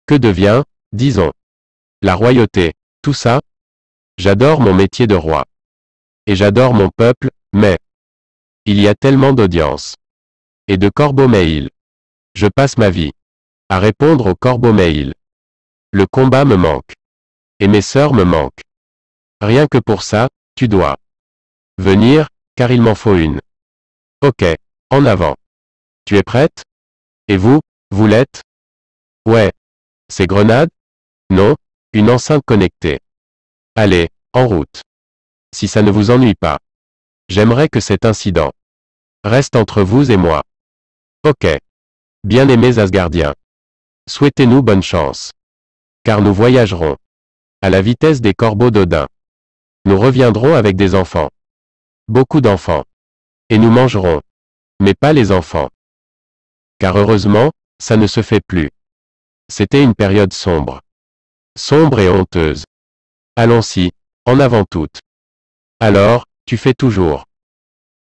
Speaker 2: Que devient, disons, la royauté, tout ça? J'adore mon métier de roi. Et j'adore mon peuple, mais il y a tellement d'audience. Et de corbeaux mail. Je passe ma vie à répondre aux corbeaux mail. Le combat me manque. Et mes sœurs me manquent. Rien que pour ça, tu dois venir, car il m'en faut une. Ok, en avant. Tu es prête? Et vous, vous l'êtes? Ouais. C'est grenade? Non, une enceinte connectée. Allez, en route. Si ça ne vous ennuie pas. J'aimerais que cet incident reste entre vous et moi. Ok. Bien-aimés Asgardiens. Souhaitez-nous bonne chance. Car nous voyagerons à la vitesse des corbeaux d'Odin. Nous reviendrons avec des enfants. Beaucoup d'enfants. Et nous mangerons. Mais pas les enfants. Car heureusement, ça ne se fait plus. C'était une période sombre. Sombre et honteuse. Allons-y, en avant toutes. Alors, tu fais toujours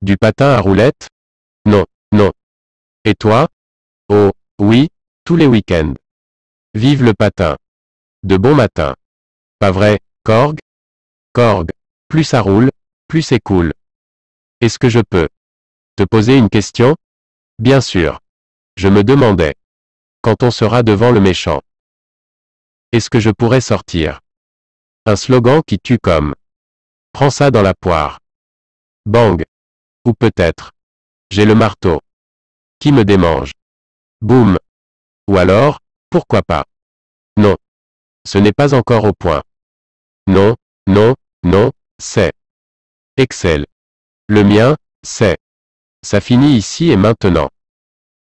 Speaker 2: du patin à roulettes? Non, non. Et toi? Oh, oui, tous les week-ends. Vive le patin. De bon matin. Pas vrai, Korg? Korg. Plus ça roule, plus c'est cool. Est-ce que je peux te poser une question? Bien sûr. Je me demandais. Quand on sera devant le méchant. Est-ce que je pourrais sortir un slogan qui tue comme prends ça dans la poire. Bang. Ou peut-être. J'ai le marteau. Qui me démange. Boum. Ou alors, pourquoi pas. Non. Ce n'est pas encore au point. Non, non, non, c'est Excel. Le mien, c'est ça finit ici et maintenant.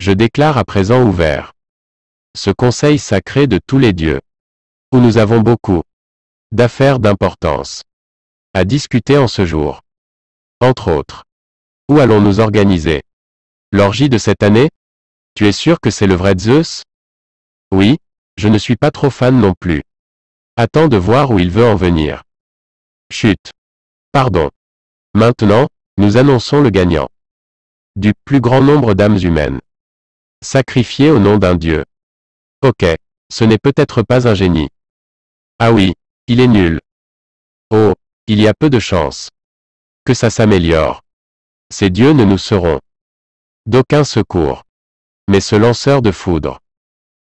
Speaker 2: Je déclare à présent ouvert ce conseil sacré de tous les dieux, où nous avons beaucoup d'affaires d'importance à discuter en ce jour. Entre autres, où allons-nous organiser l'orgie de cette année? Tu es sûr que c'est le vrai Zeus? Oui, je ne suis pas trop fan non plus. Attends de voir où il veut en venir. Chut. Pardon. Maintenant, nous annonçons le gagnant du plus grand nombre d'âmes humaines sacrifiées au nom d'un dieu. Ok, ce n'est peut-être pas un génie. Ah oui, il est nul. Oh, il y a peu de chance que ça s'améliore. Ces dieux ne nous seront d'aucun secours. Mais ce lanceur de foudre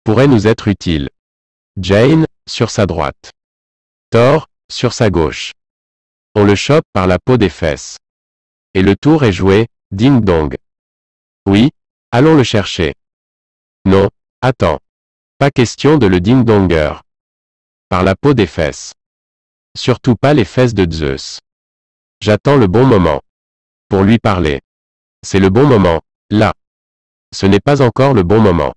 Speaker 2: pourrait nous être utile. Jane, sur sa droite. Thor, sur sa gauche. On le chope par la peau des fesses. Et le tour est joué, ding dong. Oui, allons le chercher. Non, attends. Pas question de le ding-donger. Par la peau des fesses. Surtout pas les fesses de Zeus. J'attends le bon moment pour lui parler. C'est le bon moment, là. Ce n'est pas encore le bon moment.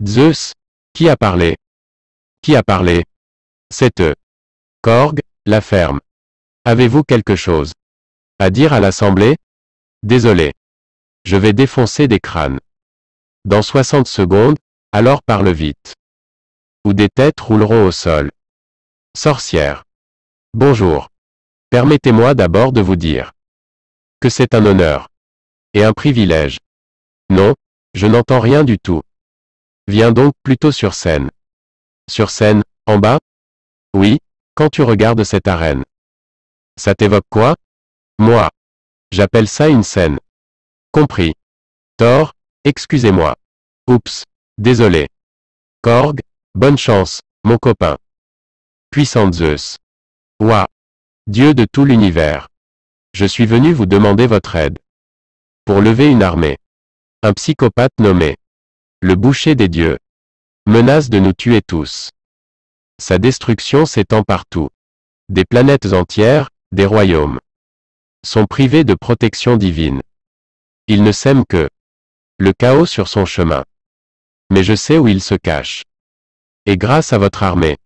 Speaker 2: Zeus, qui a parlé? Qui a parlé? C'est eux. Korg, la ferme. Avez-vous quelque chose à dire à l'Assemblée? Désolé. Je vais défoncer des crânes. Dans 60 secondes, alors parle vite. Ou des têtes rouleront au sol. Sorcière. Bonjour. Permettez-moi d'abord de vous dire que c'est un honneur et un privilège. Non, je n'entends rien du tout. Viens donc plutôt sur scène. Sur scène, en bas? Oui, quand tu regardes cette arène. Ça t'évoque quoi? Moi. J'appelle ça une scène. Compris. Thor, excusez-moi. Oups, désolé. Korg, bonne chance, mon copain. Puissant Zeus. Ouah. Dieu de tout l'univers. Je suis venu vous demander votre aide. Pour lever une armée. Un psychopathe nommé le boucher des dieux menace de nous tuer tous. Sa destruction s'étend partout. Des planètes entières, des royaumes sont privés de protection divine. Il ne sème que le chaos sur son chemin. Mais je sais où il se cache. Et grâce à votre armée,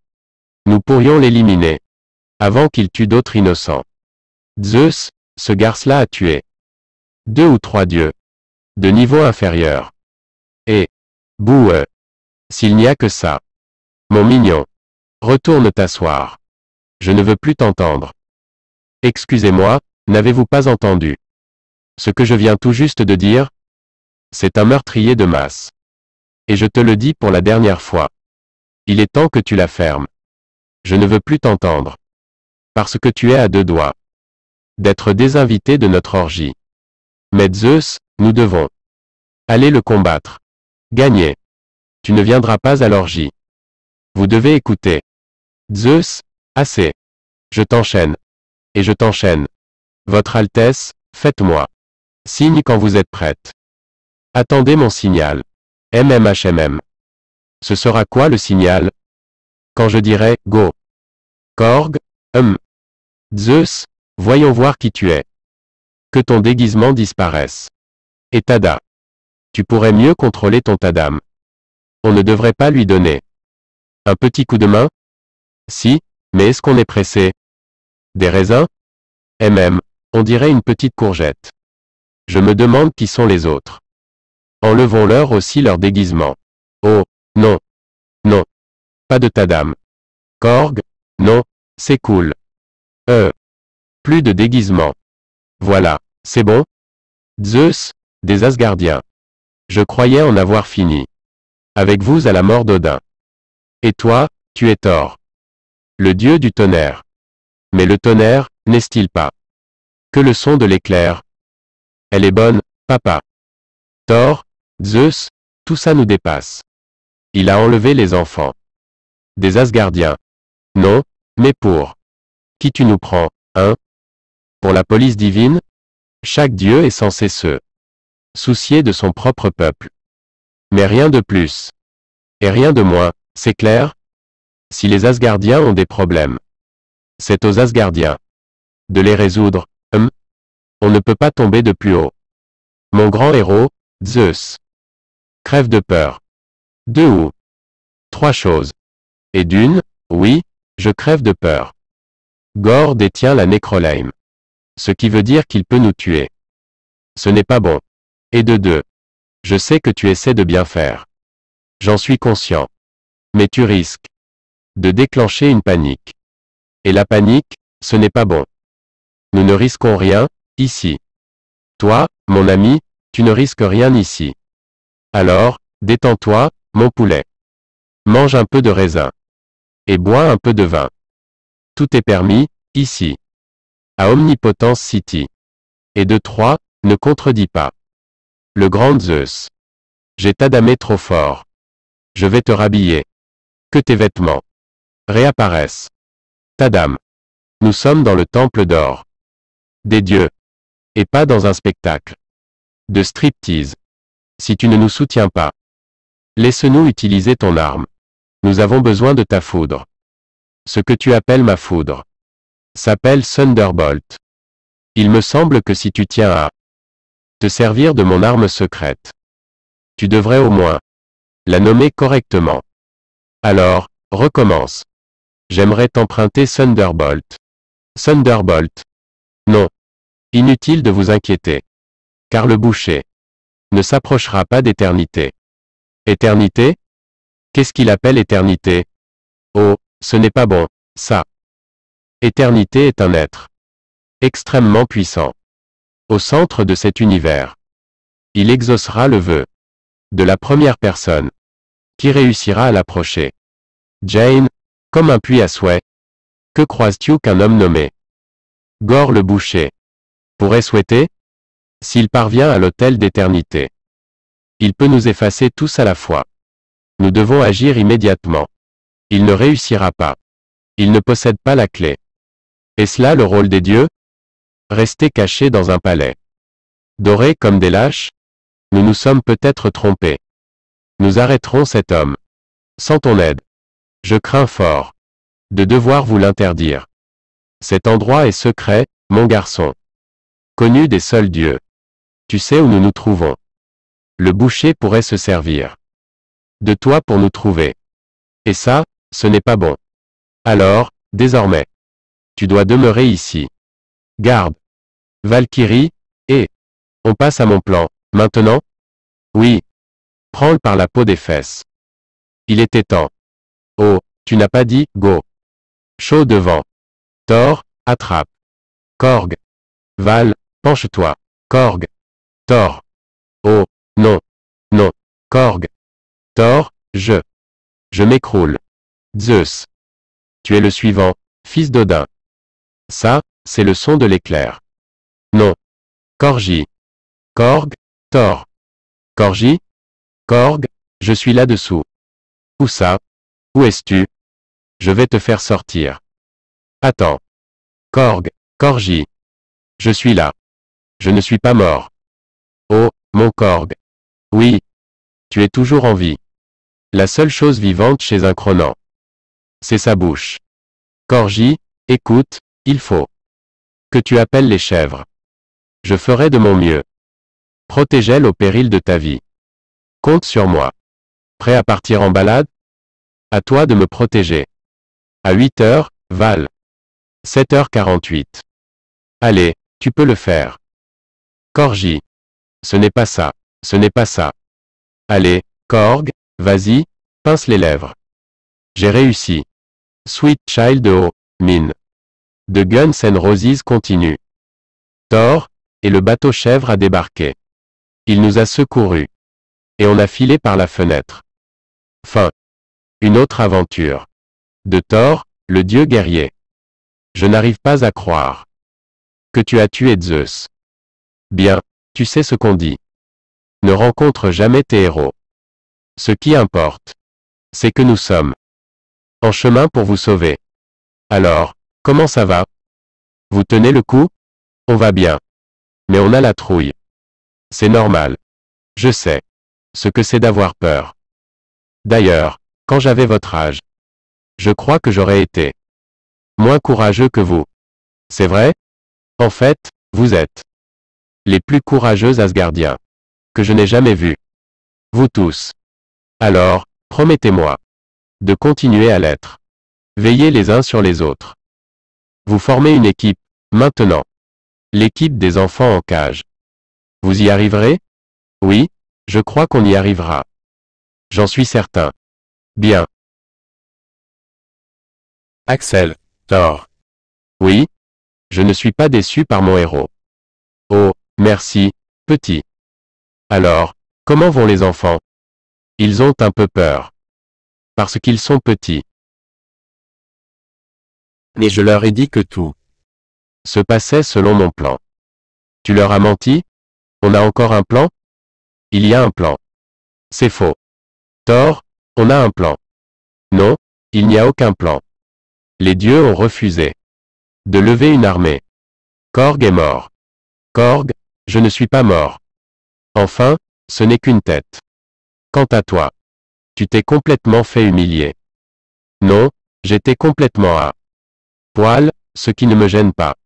Speaker 2: nous pourrions l'éliminer avant qu'il tue d'autres innocents. Zeus, ce garce-là a tué 2 ou 3 dieux de niveau inférieur. Et, bouh, s'il n'y a que ça. Mon mignon, retourne t'asseoir. Je ne veux plus t'entendre. Excusez-moi, n'avez-vous pas entendu ce que je viens tout juste de dire? C'est un meurtrier de masse. Et je te le dis pour la dernière fois. Il est temps que tu la fermes. Je ne veux plus t'entendre. Parce que tu es à 2 doigts d'être désinvité de notre orgie. Mais Zeus, nous devons aller le combattre. Gagner. Tu ne viendras pas à l'orgie. Vous devez écouter. Zeus, assez. Je t'enchaîne. Et je t'enchaîne. Votre Altesse, faites-moi signe quand vous êtes prête. Attendez mon signal. MMHMM. Ce sera quoi le signal? Quand je dirai « Go ». Korg, Zeus, voyons voir qui tu es. Que ton déguisement disparaisse. Et tada. Tu pourrais mieux contrôler ton tadam. On ne devrait pas lui donner un petit coup de main? Si, mais est-ce qu'on est pressé? Des raisins? On dirait une petite courgette. Je me demande qui sont les autres. Enlevons-leur aussi leur déguisement. Oh, non. Non. Pas de tadam. Korg, non, c'est cool. Plus de déguisement. Voilà, c'est bon? Zeus, des Asgardiens. Je croyais en avoir fini avec vous à la mort d'Odin. Et toi, tu es Thor, le dieu du tonnerre. Mais le tonnerre, n'est-il pas que le son de l'éclair? Elle est bonne, papa. Thor, Zeus, tout ça nous dépasse. Il a enlevé les enfants des Asgardiens. Non, mais pour qui tu nous prends, hein? Pour la police divine? Chaque dieu est censé se soucier de son propre peuple. Mais rien de plus. Et rien de moins, c'est clair? Si les Asgardiens ont des problèmes, c'est aux Asgardiens de les résoudre. On ne peut pas tomber de plus haut. Mon grand héros, Zeus. crève de peur. 2 ou 3 choses. Et d'une, oui, je crève de peur. Gore détient la Necrolime. Ce qui veut dire qu'il peut nous tuer. Ce n'est pas bon. Et de 2. Je sais que tu essaies de bien faire. J'en suis conscient. Mais tu risques de déclencher une panique. Et la panique, ce n'est pas bon. Nous ne risquons rien, ici. Toi, mon ami, tu ne risques rien ici. Alors, détends-toi, mon poulet. Mange un peu de raisin. Et bois un peu de vin. Tout est permis, ici. À Omnipotence City. Et de 3, ne contredis pas. Le grand Zeus. J'ai tadamé trop fort. Je vais te rhabiller. Que tes vêtements réapparaissent. Tadam. Nous sommes dans le temple d'or. Des dieux. Et pas dans un spectacle. De striptease. Si tu ne nous soutiens pas. Laisse-nous utiliser ton arme. Nous avons besoin de ta foudre. Ce que tu appelles ma foudre s'appelle Thunderbolt. Il me semble que si tu tiens à te servir de mon arme secrète, tu devrais au moins la nommer correctement. Alors, recommence. J'aimerais t'emprunter Thunderbolt. Thunderbolt. Non. Inutile de vous inquiéter. Car le boucher ne s'approchera pas d'éternité. Éternité? Qu'est-ce qu'il appelle éternité? Oh, ce n'est pas bon, ça. Éternité est un être extrêmement puissant. Au centre de cet univers. Il exaucera le vœu de la première personne qui réussira à l'approcher. Jane, comme un puits à souhait. Que croises-tu qu'un homme nommé Gore le boucher pourrait souhaiter? S'il parvient à l'autel d'éternité, il peut nous effacer tous à la fois. Nous devons agir immédiatement. Il ne réussira pas. Il ne possède pas la clé. Est-ce là le rôle des dieux? Rester cachés dans un palais. Dorés comme des lâches? Nous nous sommes peut-être trompés. Nous arrêterons cet homme. Sans ton aide. Je crains fort de devoir vous l'interdire. Cet endroit est secret, mon garçon. Connu des seuls dieux. Tu sais où nous nous trouvons. Le boucher pourrait se servir de toi pour nous trouver. Et ça, ce n'est pas bon. Alors, désormais, tu dois demeurer ici. Garde. Valkyrie, et on passe à mon plan, maintenant? Oui. Prends-le par la peau des fesses. Il était temps. Oh, tu n'as pas dit, go. Chaud devant. Thor, attrape. Korg. Val, penche-toi. Korg. Thor. Oh, non. Non. Korg. Thor, je m'écroule. Zeus. Tu es le suivant, fils d'Odin. Ça, c'est le son de l'éclair. Non. Korgi. Korg, Thor. Korgi? Korg, je suis là-dessous. Où ça? Où es-tu? Je vais te faire sortir. Attends. Korg, Korgi. Je suis là. Je ne suis pas mort. Oh, mon Korg. Oui. Tu es toujours en vie. La seule chose vivante chez un Chronan. C'est sa bouche. Korgi, écoute, il faut que tu appelles les chèvres. Je ferai de mon mieux. Protège-les au péril de ta vie. Compte sur moi. Prêt à partir en balade? À toi de me protéger. À 8 heures, Val. 7h48. Allez, tu peux le faire. Korgi. Ce n'est pas ça. Ce n'est pas ça. Allez, Korg, vas-y, pince les lèvres. J'ai réussi. Sweet Child de Mine. The Guns N' Roses continue. Thor, et le bateau chèvre a débarqué. Il nous a secourus. Et on a filé par la fenêtre. Fin. Une autre aventure. De Thor, le dieu guerrier. Je n'arrive pas à croire que tu as tué Zeus. Bien, tu sais ce qu'on dit. Ne rencontre jamais tes héros. Ce qui importe, c'est que nous sommes en chemin pour vous sauver. Alors, comment ça va? Vous tenez le coup? On va bien. Mais on a la trouille. C'est normal. Je sais ce que c'est d'avoir peur. D'ailleurs, quand j'avais votre âge, je crois que j'aurais été moins courageux que vous. C'est vrai? En fait, vous êtes les plus courageux Asgardiens que je n'ai jamais vus. Vous tous. Alors, promettez-moi de continuer à l'être. Veillez les uns sur les autres. Vous formez une équipe, maintenant. L'équipe des enfants en cage. Vous y arriverez? Oui, je crois qu'on y arrivera. J'en suis certain. Bien. Axel, Thor. Oui, je ne suis pas déçu par mon héros. Oh, merci, petit. Alors, comment vont les enfants? Ils ont un peu peur. Parce qu'ils sont petits. Mais je leur ai dit que tout se passait selon mon plan. Tu leur as menti? On a encore un plan? Il y a un plan. C'est faux. Thor, on a un plan. Non, il n'y a aucun plan. Les dieux ont refusé de lever une armée. Korg est mort. Korg, je ne suis pas mort. Enfin, ce n'est qu'une tête. Quant à toi, tu t'es complètement fait humilier. Non, j'étais complètement à poil, ce qui ne me gêne pas.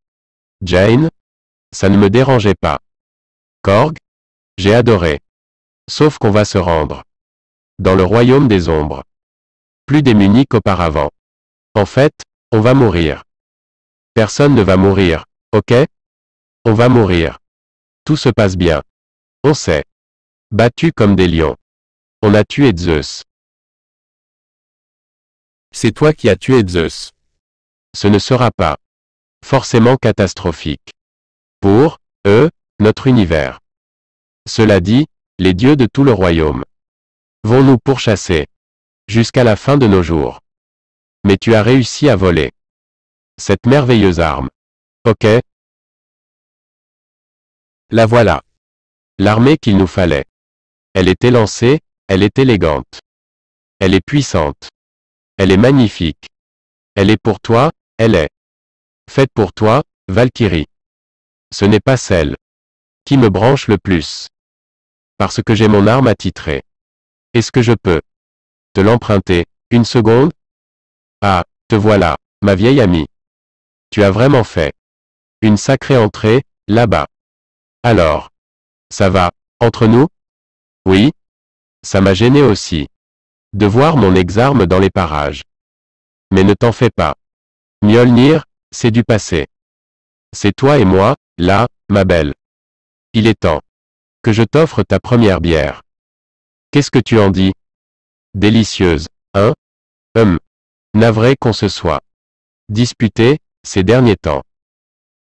Speaker 2: Jane, ça ne me dérangeait pas. Korg, j'ai adoré. Sauf qu'on va se rendre dans le royaume des ombres. Plus démunis qu'auparavant. En fait, on va mourir. Personne ne va mourir, ok? On va mourir. Tout se passe bien. On s'est battus comme des lions. On a tué Zeus. C'est toi qui as tué Zeus. Ce ne sera pas forcément catastrophique pour eux, notre univers. Cela dit, les dieux de tout le royaume vont nous pourchasser jusqu'à la fin de nos jours. Mais tu as réussi à voler cette merveilleuse arme. Ok? La voilà. L'armée qu'il nous fallait. Elle est élancée, elle est élégante. Elle est puissante. Elle est magnifique. Elle est pour toi, elle est faite pour toi, Valkyrie. Ce n'est pas celle qui me branche le plus. Parce que j'ai mon arme attitrée. Est-ce que je peux te l'emprunter, une seconde? Ah, te voilà, ma vieille amie. Tu as vraiment fait une sacrée entrée, là-bas. Alors, ça va, entre nous? Oui, ça m'a gêné aussi de voir mon ex-arme dans les parages. Mais ne t'en fais pas. Mjolnir, c'est du passé. C'est toi et moi, là, ma belle. Il est temps que je t'offre ta première bière. Qu'est-ce que tu en dis? Délicieuse, hein? Navré qu'on se soit disputé, ces derniers temps.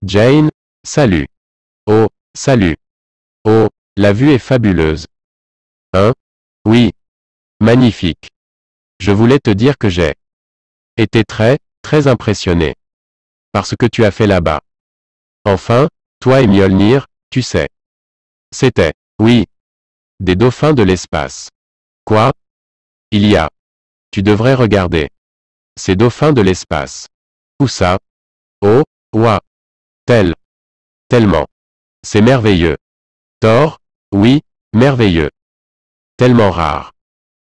Speaker 2: Jane, salut. Oh, salut. Oh, la vue est fabuleuse. Hein? Oui. Magnifique. Je voulais te dire que j'ai été très, très impressionné par ce que tu as fait là-bas. Enfin, toi et Mjolnir, tu sais. C'était, oui, des dauphins de l'espace. Quoi? Il y a. Tu devrais regarder. Ces dauphins de l'espace. Où ça? Oh, ouah. Tellement. C'est merveilleux. Thor? Oui, merveilleux. Tellement rare.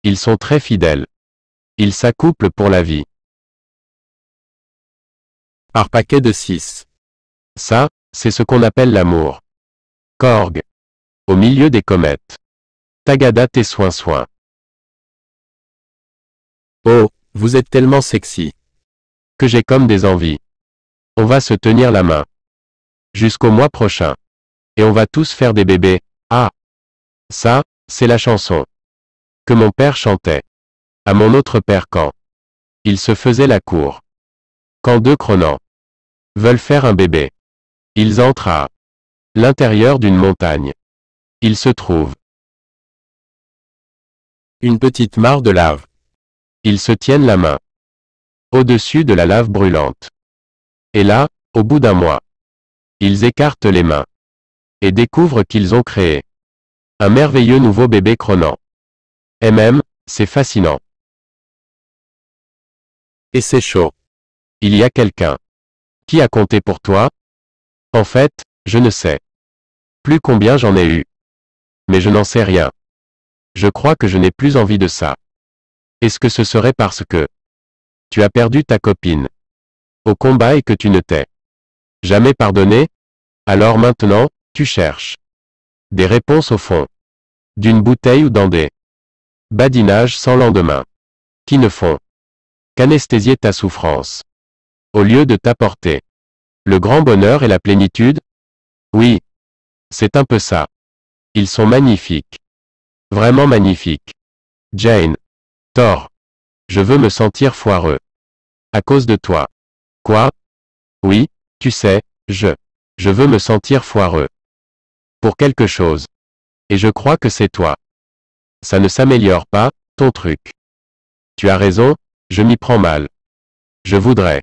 Speaker 2: Ils sont très fidèles. Ils s'accouplent pour la vie. Par paquet de 6. Ça, c'est ce qu'on appelle l'amour. Korg. Au milieu des comètes. Tagada tes soins. Oh, vous êtes tellement sexy. Que j'ai comme des envies. On va se tenir la main. Jusqu'au mois prochain. Et on va tous faire des bébés. Ah. Ça, c'est la chanson que mon père chantait à mon autre père quand il se faisait la cour. Quand deux Cronans veulent faire un bébé, ils entrent à l'intérieur d'une montagne. Ils se trouvent une petite mare de lave. Ils se tiennent la main au-dessus de la lave brûlante. Et là, au bout d'un mois, ils écartent les mains et découvrent qu'ils ont créé un merveilleux nouveau bébé Cronan. Et même, c'est fascinant. Et c'est chaud. Il y a quelqu'un qui a compté pour toi? En fait, je ne sais plus combien j'en ai eu. Mais je n'en sais rien. Je crois que je n'ai plus envie de ça. Est-ce que ce serait parce que tu as perdu ta copine au combat et que tu ne t'es jamais pardonné? Alors maintenant, tu cherches des réponses au fond d'une bouteille ou dans des Badinage sans lendemain. Qui ne font qu'anesthésier ta souffrance. Au lieu de t'apporter le grand bonheur et la plénitude? Oui. C'est un peu ça. Ils sont magnifiques. Vraiment magnifiques. Jane. Thor. Je veux me sentir foireux. À cause de toi. Quoi? Oui, tu sais, je veux me sentir foireux. Pour quelque chose. Et je crois que c'est toi. Ça ne s'améliore pas, ton truc. Tu as raison, je m'y prends mal. Je voudrais.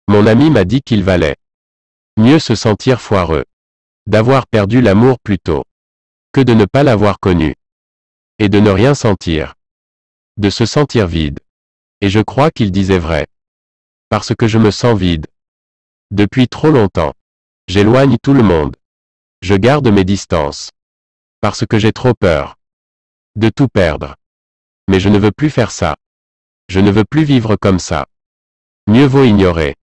Speaker 2: Mon ami m'a dit qu'il valait mieux se sentir foireux. D'avoir perdu l'amour plus tôt. Que de ne pas l'avoir connu. Et de ne rien sentir. De se sentir vide. Et je crois qu'il disait vrai. Parce que je me sens vide. Depuis trop longtemps. J'éloigne tout le monde. Je garde mes distances. Parce que j'ai trop peur. De tout perdre. Mais je ne veux plus faire ça. Je ne veux plus vivre comme ça. Mieux vaut ignorer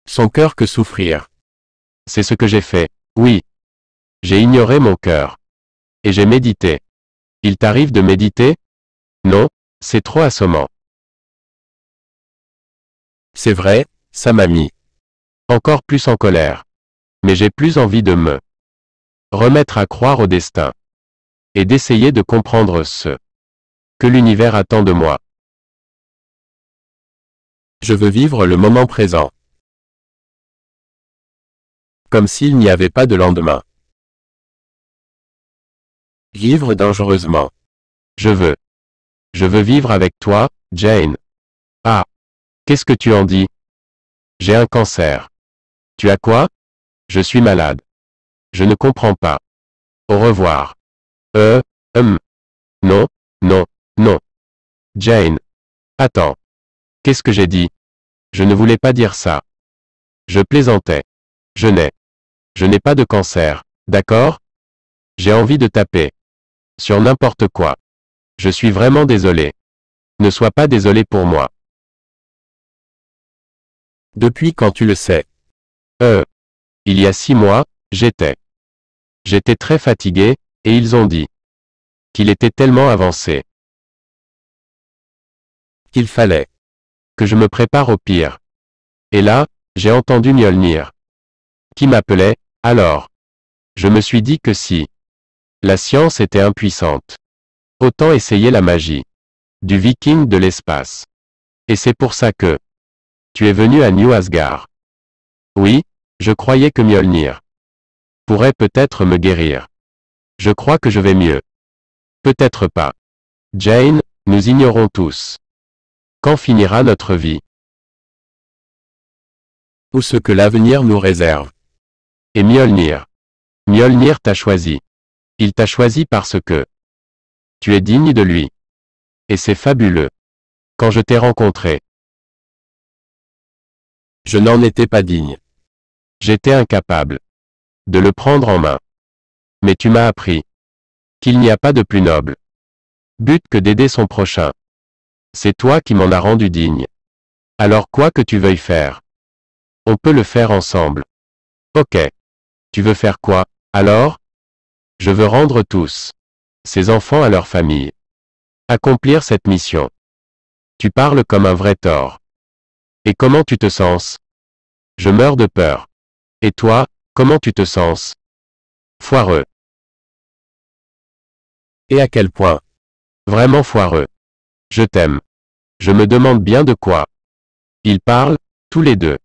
Speaker 2: son cœur que souffrir. C'est ce que j'ai fait, oui. J'ai ignoré mon cœur. Et j'ai médité. Il t'arrive de méditer? Non, c'est trop assommant. C'est vrai, ça m'a mis encore plus en colère. Mais j'ai plus envie de me remettre à croire au destin. Et d'essayer de comprendre ce que l'univers attend de moi. Je veux vivre le moment présent. Comme s'il n'y avait pas de lendemain. Vivre dangereusement. Je veux vivre avec toi, Jane. Ah. Qu'est-ce que tu en dis? J'ai un cancer. Tu as quoi? Je suis malade. Je ne comprends pas. Au revoir. Non, non, non. Jane. Attends. Qu'est-ce que j'ai dit? Je ne voulais pas dire ça. Je plaisantais. Je n'ai pas de cancer, d'accord? J'ai envie de taper. Sur n'importe quoi. Je suis vraiment désolé. Ne sois pas désolé pour moi. Depuis quand tu le sais? Il y a 6 mois, j'étais très fatigué, et ils ont dit qu'il était tellement avancé qu'il fallait que je me prépare au pire. Et là, j'ai entendu Mjolnir qui m'appelait, alors. Je me suis dit que si la science était impuissante, autant essayer la magie du viking de l'espace. Et c'est pour ça que tu es venu à New Asgard. Oui, je croyais que Mjolnir pourrait peut-être me guérir. Je crois que je vais mieux. Peut-être pas. Jane, nous ignorons tous. Quand finira notre vie? Ou ce que l'avenir nous réserve. Et Mjolnir. Mjolnir t'a choisi. Il t'a choisi parce que tu es digne de lui. Et c'est fabuleux. Quand je t'ai rencontré, je n'en étais pas digne. J'étais incapable de le prendre en main. Mais tu m'as appris qu'il n'y a pas de plus noble but que d'aider son prochain. C'est toi qui m'en as rendu digne. Alors quoi que tu veuilles faire, on peut le faire ensemble. Ok. Tu veux faire quoi, alors? Je veux rendre tous ces enfants à leur famille. Accomplir cette mission. Tu parles comme un vrai Thor. Et comment tu te sens? Je meurs de peur. Et toi, comment tu te sens? Foireux. Et à quel point? Vraiment foireux. Je t'aime. Je me demande bien de quoi. Ils parlent, tous les deux.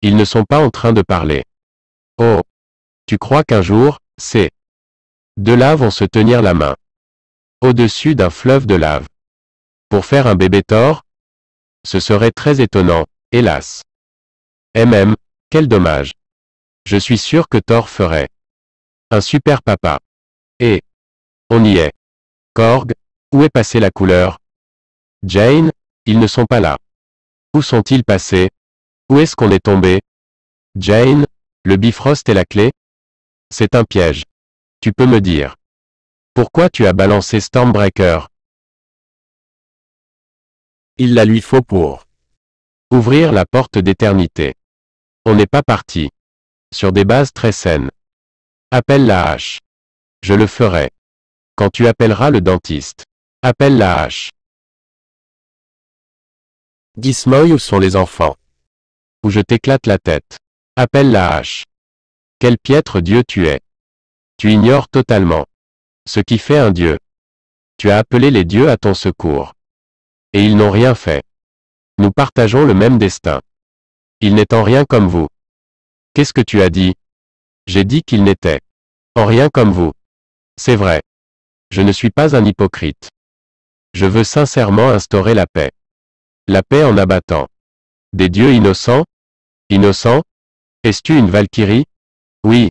Speaker 2: Ils ne sont pas en train de parler. Oh. Tu crois qu'un jour, ces deux-là vont se tenir la main au-dessus d'un fleuve de lave pour faire un bébé Thor? Ce serait très étonnant, hélas. Quel dommage. Je suis sûr que Thor ferait un super papa. Et on y est. Korg, où est passée la couleur? Jane, ils ne sont pas là. Où sont-ils passés? Où est-ce qu'on est tombé? Jane, le Bifrost est la clé? C'est un piège. Tu peux me dire pourquoi tu as balancé Stormbreaker? Il la lui faut pour ouvrir la porte d'éternité. On n'est pas parti sur des bases très saines. Appelle la hache. Je le ferai. Quand tu appelleras le dentiste, appelle la hache. Dis-moi où sont les enfants? Ou je t'éclate la tête. Appelle la hache. Quel piètre Dieu tu es. Tu ignores totalement ce qui fait un Dieu. Tu as appelé les dieux à ton secours. Et ils n'ont rien fait. Nous partageons le même destin. Il n'est en rien comme vous. Qu'est-ce que tu as dit? J'ai dit qu'il n'était en rien comme vous. C'est vrai. Je ne suis pas un hypocrite. Je veux sincèrement instaurer la paix. La paix en abattant des dieux innocents? Innocents? Es-tu une Valkyrie? Oui.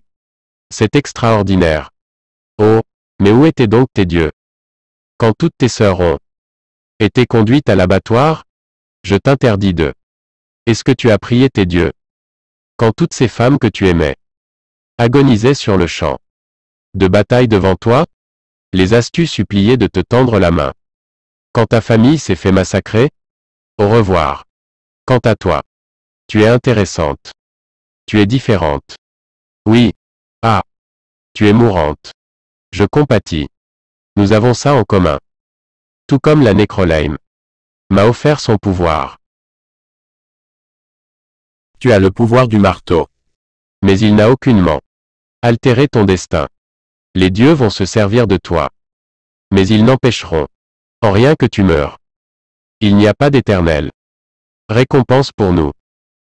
Speaker 2: C'est extraordinaire. Oh, mais où étaient donc tes dieux? Quand toutes tes sœurs ont été conduites à l'abattoir, je t'interdis de. Est-ce que tu as prié tes dieux? Quand toutes ces femmes que tu aimais agonisaient sur le champ de bataille devant toi, les as-tu supplié de te tendre la main? Quand ta famille s'est fait massacrer? Au revoir. Quant à toi, tu es intéressante. Tu es différente. Oui. Ah. Tu es mourante. Je compatis. Nous avons ça en commun. Tout comme la Nécrolème m'a offert son pouvoir. Tu as le pouvoir du marteau. Mais il n'a aucunement altéré ton destin. Les dieux vont se servir de toi. Mais ils n'empêcheront en rien que tu meurs. Il n'y a pas d'éternel récompense pour nous.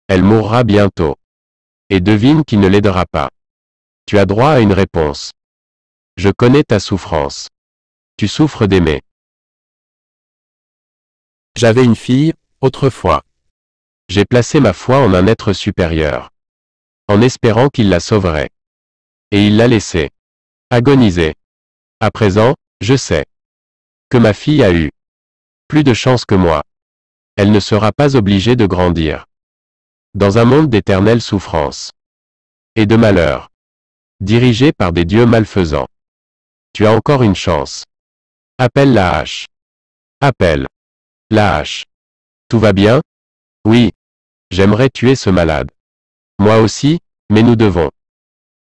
Speaker 2: Elle mourra bientôt. Et devine qui ne l'aidera pas. Tu as droit à une réponse. Je connais ta souffrance. Tu souffres d'aimer. J'avais une fille, autrefois. J'ai placé ma foi en un être supérieur. En espérant qu'il la sauverait. Et il l'a laissée agoniser. À présent, je sais que ma fille a eu plus de chance que moi. Elle ne sera pas obligée de grandir dans un monde d'éternelle souffrance et de malheur, dirigé par des dieux malfaisants. Tu as encore une chance. Appelle la hache. Appelle la hache. Tout va bien? Oui. J'aimerais tuer ce malade. Moi aussi, mais nous devons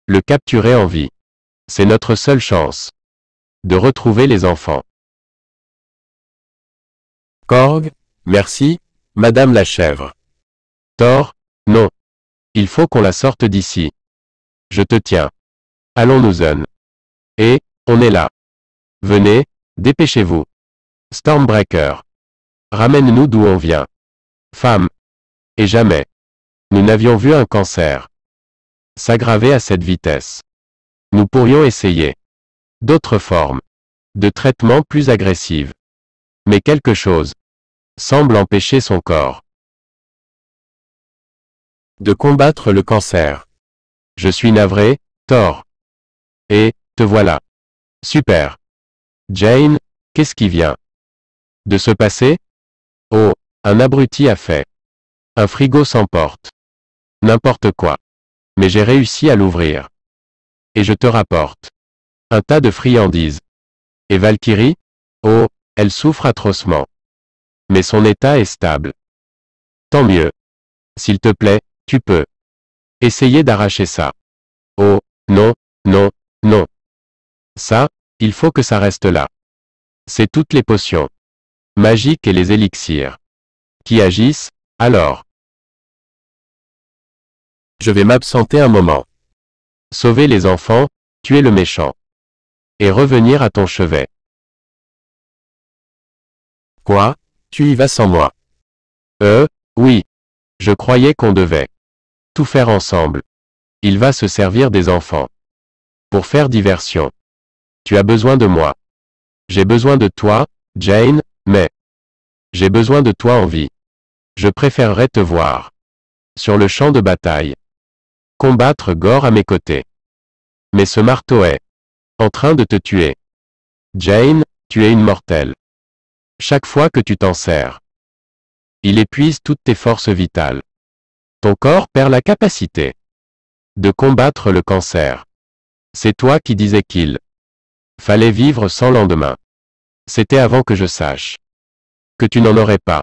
Speaker 2: le capturer en vie. C'est notre seule chance de retrouver les enfants. Korg, merci, Madame la chèvre. Thor, non. Il faut qu'on la sorte d'ici. Je te tiens. Allons-nous-en. Et, on est là. Venez, dépêchez-vous. Stormbreaker. Ramène-nous d'où on vient. Femme. Et jamais. Nous n'avions vu un cancer s'aggraver à cette vitesse. Nous pourrions essayer d'autres formes de traitement plus agressives. Mais quelque chose semble empêcher son corps de combattre le cancer. Je suis navré, Thor. Et, te voilà. Super. Jane, qu'est-ce qui vient de se passer? Oh, un abruti a fait. Un frigo s'emporte. N'importe quoi. Mais j'ai réussi à l'ouvrir. Et je te rapporte un tas de friandises. Et Valkyrie? Oh, elle souffre atrocement. Mais son état est stable. Tant mieux. S'il te plaît, tu peux essayer d'arracher ça. Oh, non, non, non. Ça, il faut que ça reste là. C'est toutes les potions magiques et les élixirs qui agissent, alors. Je vais m'absenter un moment. Sauver les enfants, tuer le méchant. Et revenir à ton chevet. Quoi? Tu y vas sans moi? Oui. Je croyais qu'on devait tout faire ensemble. Il va se servir des enfants. Pour faire diversion. Tu as besoin de moi. J'ai besoin de toi, Jane, mais j'ai besoin de toi en vie. Je préférerais te voir sur le champ de bataille. Combattre Gore à mes côtés. Mais ce marteau est en train de te tuer. Jane, tu es une mortelle. Chaque fois que tu t'en sers, il épuise toutes tes forces vitales. Ton corps perd la capacité de combattre le cancer. C'est toi qui disais qu'il fallait vivre sans lendemain. C'était avant que je sache que tu n'en aurais pas.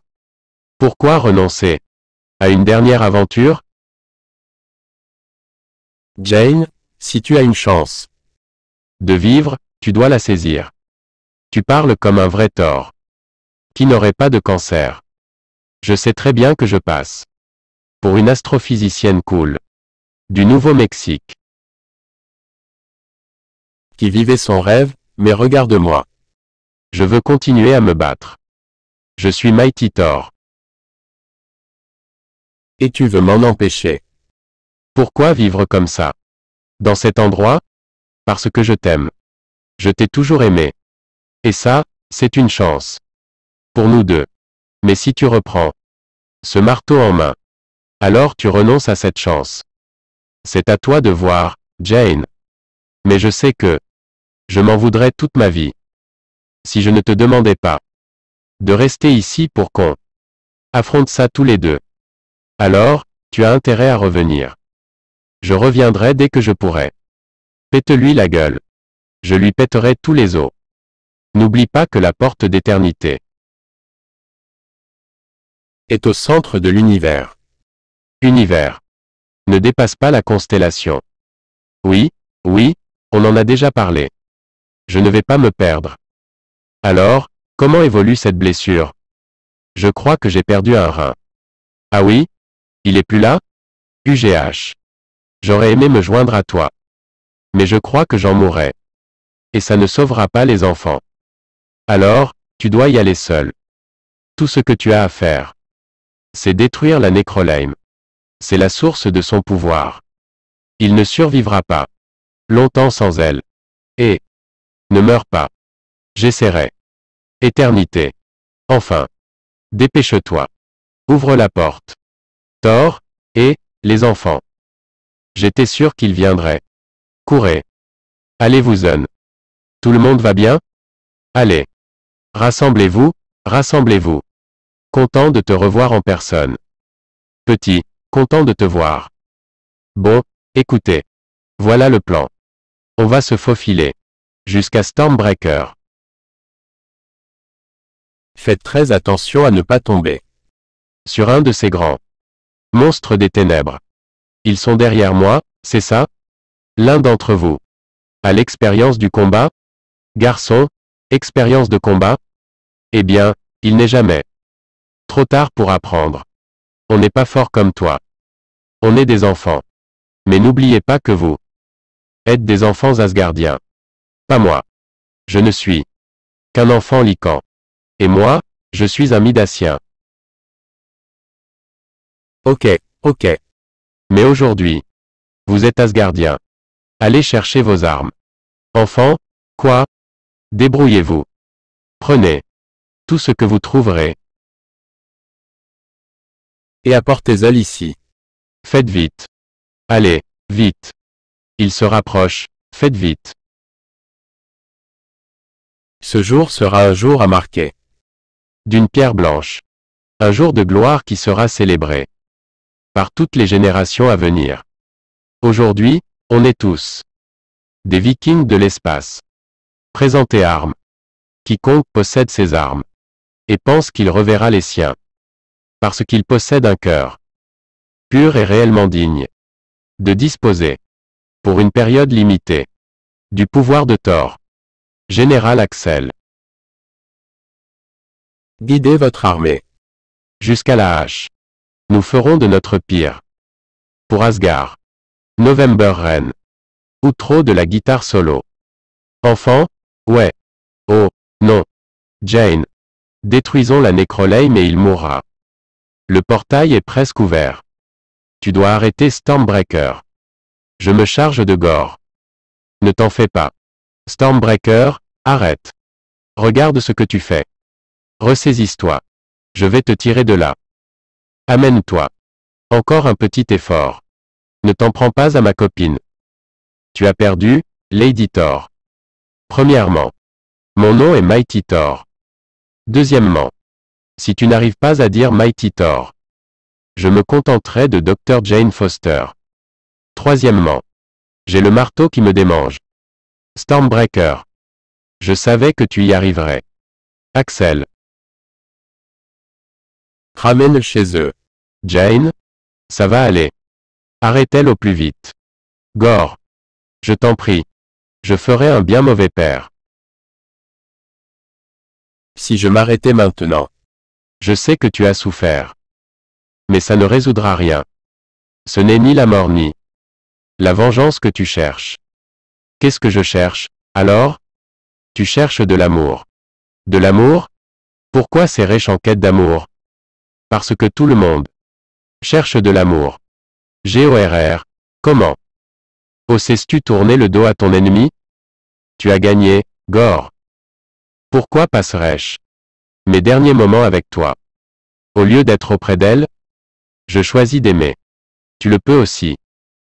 Speaker 2: Pourquoi renoncer à une dernière aventure? Jane, si tu as une chance de vivre, tu dois la saisir. Tu parles comme un vrai Thor. Qui n'aurait pas de cancer? Je sais très bien que je passe pour une astrophysicienne cool. Du Nouveau-Mexique. Qui vivait son rêve, mais regarde-moi. Je veux continuer à me battre. Je suis Mighty Thor. Et tu veux m'en empêcher. Pourquoi vivre comme ça? Dans cet endroit? Parce que je t'aime. Je t'ai toujours aimé. Et ça, c'est une chance. Pour nous deux. Mais si tu reprends ce marteau en main, alors tu renonces à cette chance. C'est à toi de voir, Jane. Mais je sais que je m'en voudrais toute ma vie. Si je ne te demandais pas de rester ici pour qu'on affronte ça tous les deux. Alors, tu as intérêt à revenir. Je reviendrai dès que je pourrai. Pète-lui la gueule. Je lui pèterai tous les os. N'oublie pas que la porte d'éternité est au centre de l'univers. Univers. Ne dépasse pas la constellation. Oui, oui, on en a déjà parlé. Je ne vais pas me perdre. Alors, comment évolue cette blessure? Je crois que j'ai perdu un rein. Ah oui? Il est plus là? UGH. J'aurais aimé me joindre à toi. Mais je crois que j'en mourrai. Et ça ne sauvera pas les enfants. Alors, tu dois y aller seul. Tout ce que tu as à faire, c'est détruire la Necrolame. C'est la source de son pouvoir. Il ne survivra pas longtemps sans elle. Et ne meurs pas. J'essaierai. Éternité. Enfin. Dépêche-toi. Ouvre la porte. Thor, et les enfants. J'étais sûr qu'ils viendraient. Courez. Allez-vous-en. Tout le monde va bien? Allez. Rassemblez-vous, rassemblez-vous. Content de te revoir en personne. Petit, content de te voir. Bon, écoutez. Voilà le plan. On va se faufiler. Jusqu'à Stormbreaker. Faites très attention à ne pas tomber sur un de ces grands monstres des ténèbres. Ils sont derrière moi, c'est ça? L'un d'entre vous a l'expérience du combat? Garçon, expérience de combat? Eh bien, il n'est jamais trop tard pour apprendre. On n'est pas fort comme toi. On est des enfants. Mais n'oubliez pas que vous êtes des enfants asgardiens. Pas moi. Je ne suis qu'un enfant lycan. Et moi, je suis un Midassien. Ok, ok. Mais aujourd'hui, vous êtes asgardien. Allez chercher vos armes. Enfants, quoi? Débrouillez-vous. Prenez tout ce que vous trouverez. Et apportez-le ici. Faites vite. Allez, vite. Il se rapproche, faites vite. Ce jour sera un jour à marquer. D'une pierre blanche. Un jour de gloire qui sera célébré par toutes les générations à venir. Aujourd'hui, on est tous des vikings de l'espace. Présentez armes. Quiconque possède ses armes et pense qu'il reverra les siens. Parce qu'il possède un cœur pur et réellement digne de disposer, pour une période limitée, du pouvoir de Thor. Général Axel. Guidez votre armée jusqu'à la hache. Nous ferons de notre pire. Pour Asgard. November Rain. Outro de la guitare solo. Enfant? Ouais. Oh, non. Jane. Détruisons la Necrolame et il mourra. Le portail est presque ouvert. Tu dois arrêter Stormbreaker. Je me charge de Gore. Ne t'en fais pas. Stormbreaker, arrête. Regarde ce que tu fais. Ressaisis-toi. Je vais te tirer de là. Amène-toi. Encore un petit effort. Ne t'en prends pas à ma copine. Tu as perdu, Lady Thor. Premièrement, mon nom est Mighty Thor. Deuxièmement, si tu n'arrives pas à dire Mighty Thor, je me contenterai de Dr. Jane Foster. Troisièmement, j'ai le marteau qui me démange. Stormbreaker. Je savais que tu y arriverais. Axel. Ramène chez eux. Jane? Ça va aller. Arrête-elle au plus vite. Gore. Je t'en prie. Je ferai un bien mauvais père. Si je m'arrêtais maintenant. Je sais que tu as souffert. Mais ça ne résoudra rien. Ce n'est ni la mort ni la vengeance que tu cherches. Qu'est-ce que je cherche, alors? Tu cherches de l'amour. De l'amour? Pourquoi ces riches en quête d'amour? Parce que tout le monde cherche de l'amour. GORR. Comment? Oses-tu tourner le dos à ton ennemi? Tu as gagné, Gore. Pourquoi passerais-je mes derniers moments avec toi? Au lieu d'être auprès d'elle, je choisis d'aimer. Tu le peux aussi.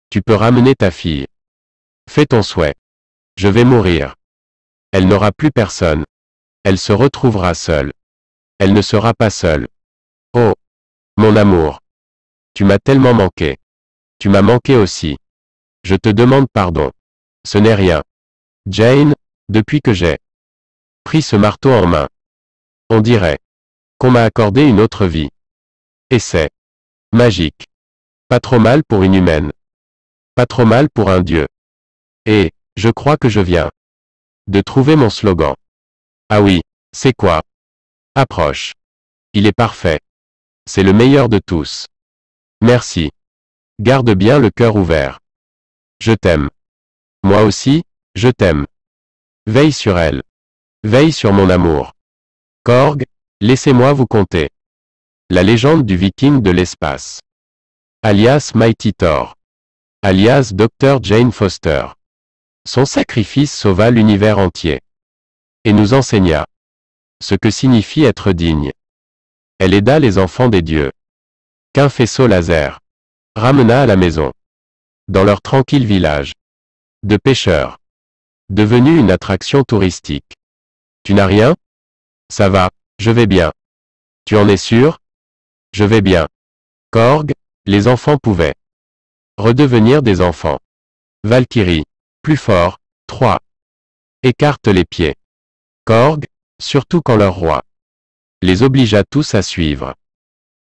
Speaker 2: Tu peux ramener ta fille. Fais ton souhait. Je vais mourir. Elle n'aura plus personne. Elle se retrouvera seule. Elle ne sera pas seule. Oh, mon amour. Tu m'as tellement manqué. Tu m'as manqué aussi. Je te demande pardon. Ce n'est rien. Jane, depuis que j'ai pris ce marteau en main, on dirait qu'on m'a accordé une autre vie. Et c'est magique. Pas trop mal pour une humaine. Pas trop mal pour un dieu. Et, je crois que je viens de trouver mon slogan. Ah oui, c'est quoi? Approche. Il est parfait. C'est le meilleur de tous. Merci. Garde bien le cœur ouvert. Je t'aime. Moi aussi, je t'aime. Veille sur elle. Veille sur mon amour. Korg, laissez-moi vous conter la légende du viking de l'espace. Alias Mighty Thor. Alias Dr. Jane Foster. Son sacrifice sauva l'univers entier. Et nous enseigna ce que signifie être digne. Elle aida les enfants des dieux qu'un faisceau laser ramena à la maison, dans leur tranquille village de pêcheurs, devenu une attraction touristique. Tu n'as rien? Ça va, je vais bien. Tu en es sûr? Je vais bien. Korg, les enfants pouvaient redevenir des enfants. Valkyrie, plus fort, 3. Écarte les pieds. Korg, surtout quand leur roi les obligea tous à suivre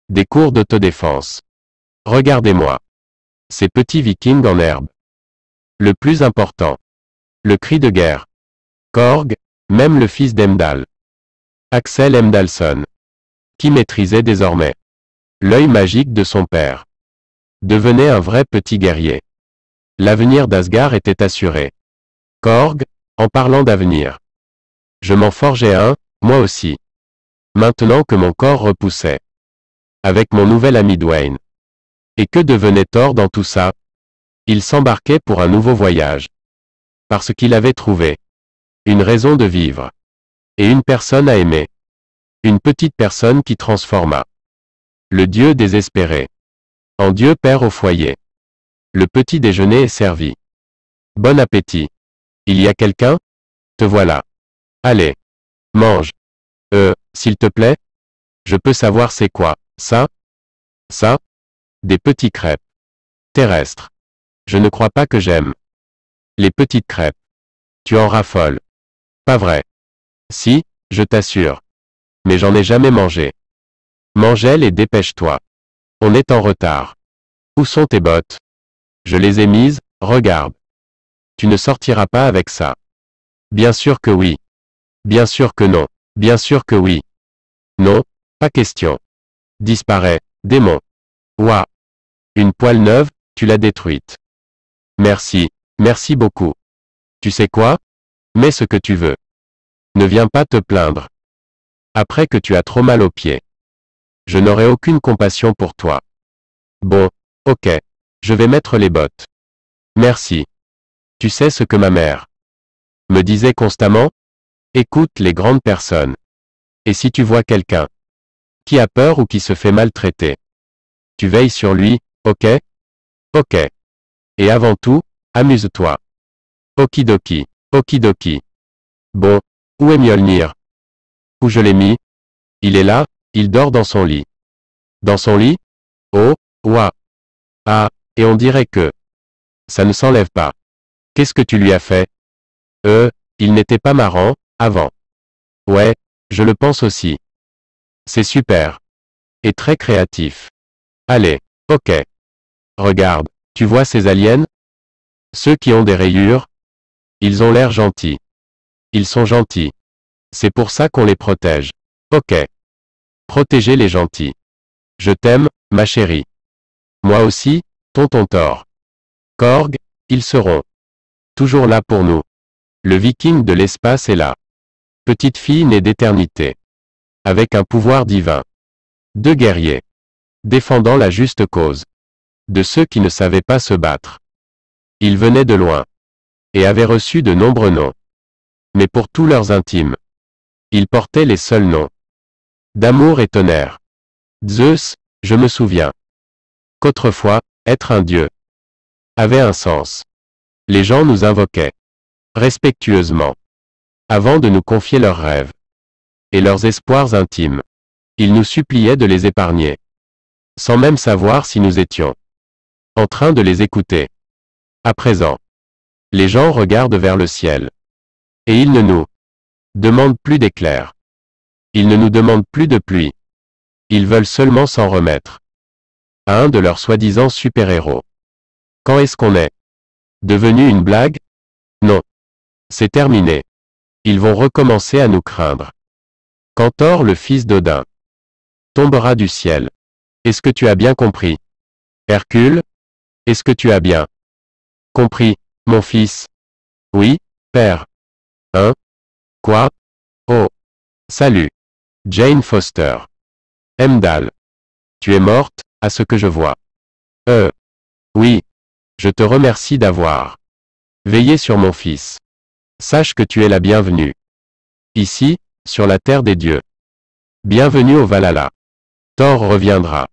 Speaker 2: des cours d'autodéfense. Regardez-moi. Ces petits vikings en herbe. Le plus important. Le cri de guerre. Korg, même le fils d'Emdal. Axel Emdalson. Qui maîtrisait désormais l'œil magique de son père. Devenait un vrai petit guerrier. L'avenir d'Asgard était assuré. Korg, en parlant d'avenir. Je m'en forgeais un, moi aussi. Maintenant que mon corps repoussait. Avec mon nouvel ami Dwayne. Et que devenait Thor dans tout ça? Il s'embarquait pour un nouveau voyage. Parce qu'il avait trouvé une raison de vivre. Et une personne à aimer. Une petite personne qui transforma le Dieu désespéré en Dieu Père au foyer. Le petit déjeuner est servi. Bon appétit. Il y a quelqu'un? Te voilà. Allez. Mange. S'il te plaît? Je peux savoir c'est quoi, ça? Ça? Des petits crêpes. Terrestres. Je ne crois pas que j'aime les petites crêpes. Tu en raffoles. Pas vrai. Si, je t'assure. Mais j'en ai jamais mangé. Mange-les et dépêche-toi. On est en retard. Où sont tes bottes? Je les ai mises, regarde. Tu ne sortiras pas avec ça. Bien sûr que oui. Bien sûr que non. Bien sûr que oui. Non, pas question. Disparaît, démon. Ouah. Une poêle neuve, tu l'as détruite. Merci, merci beaucoup. Tu sais quoi? Mets ce que tu veux. Ne viens pas te plaindre. Après que tu as trop mal aux pieds. Je n'aurai aucune compassion pour toi. Bon, ok. Je vais mettre les bottes. Merci. Tu sais ce que ma mère me disait constamment? Écoute les grandes personnes. Et si tu vois quelqu'un qui a peur ou qui se fait maltraiter, tu veilles sur lui, ok? Ok. Et avant tout, amuse-toi. Okidoki, okidoki. Bon, où est Mjolnir? Où je l'ai mis? Il est là, il dort dans son lit. Dans son lit? Oh, ouah. Ah, et on dirait que ça ne s'enlève pas. Qu'est-ce que tu lui as fait? Il n'était pas marrant, avant. Ouais, je le pense aussi. C'est super. Et très créatif. Allez, ok. Regarde, tu vois ces aliens? Ceux qui ont des rayures? Ils ont l'air gentils. Ils sont gentils. C'est pour ça qu'on les protège. Ok. Protégez les gentils. Je t'aime, ma chérie. Moi aussi, tonton Thor. Korg, ils seront toujours là pour nous. Le viking de l'espace est là. Petite fille née d'éternité. Avec un pouvoir divin. Deux guerriers. Défendant la juste cause. De ceux qui ne savaient pas se battre. Ils venaient de loin. Et avaient reçu de nombreux noms. Mais pour tous leurs intimes. Ils portaient les seuls noms. D'amour et tonnerre. Zeus, je me souviens. Qu'autrefois, être un dieu avait un sens. Les gens nous invoquaient. Respectueusement. Avant de nous confier leurs rêves. Et leurs espoirs intimes. Ils nous suppliaient de les épargner. Sans même savoir si nous étions en train de les écouter. À présent. Les gens regardent vers le ciel. Et ils ne nous demandent plus d'éclairs. Ils ne nous demandent plus de pluie. Ils veulent seulement s'en remettre à un de leurs soi-disant super-héros. Quand est-ce qu'on est devenu une blague? Non. C'est terminé. Ils vont recommencer à nous craindre. Quand Thor, le fils d'Odin, tombera du ciel. Est-ce que tu as bien compris? Hercule? Est-ce que tu as bien compris, mon fils? Oui, père. Hein? Quoi? Oh. Salut. Jane Foster. Heimdall. Tu es morte, à ce que je vois. Oui. Je te remercie d'avoir veillé sur mon fils. Sache que tu es la bienvenue. Ici, sur la terre des dieux. Bienvenue au Valhalla. Thor reviendra.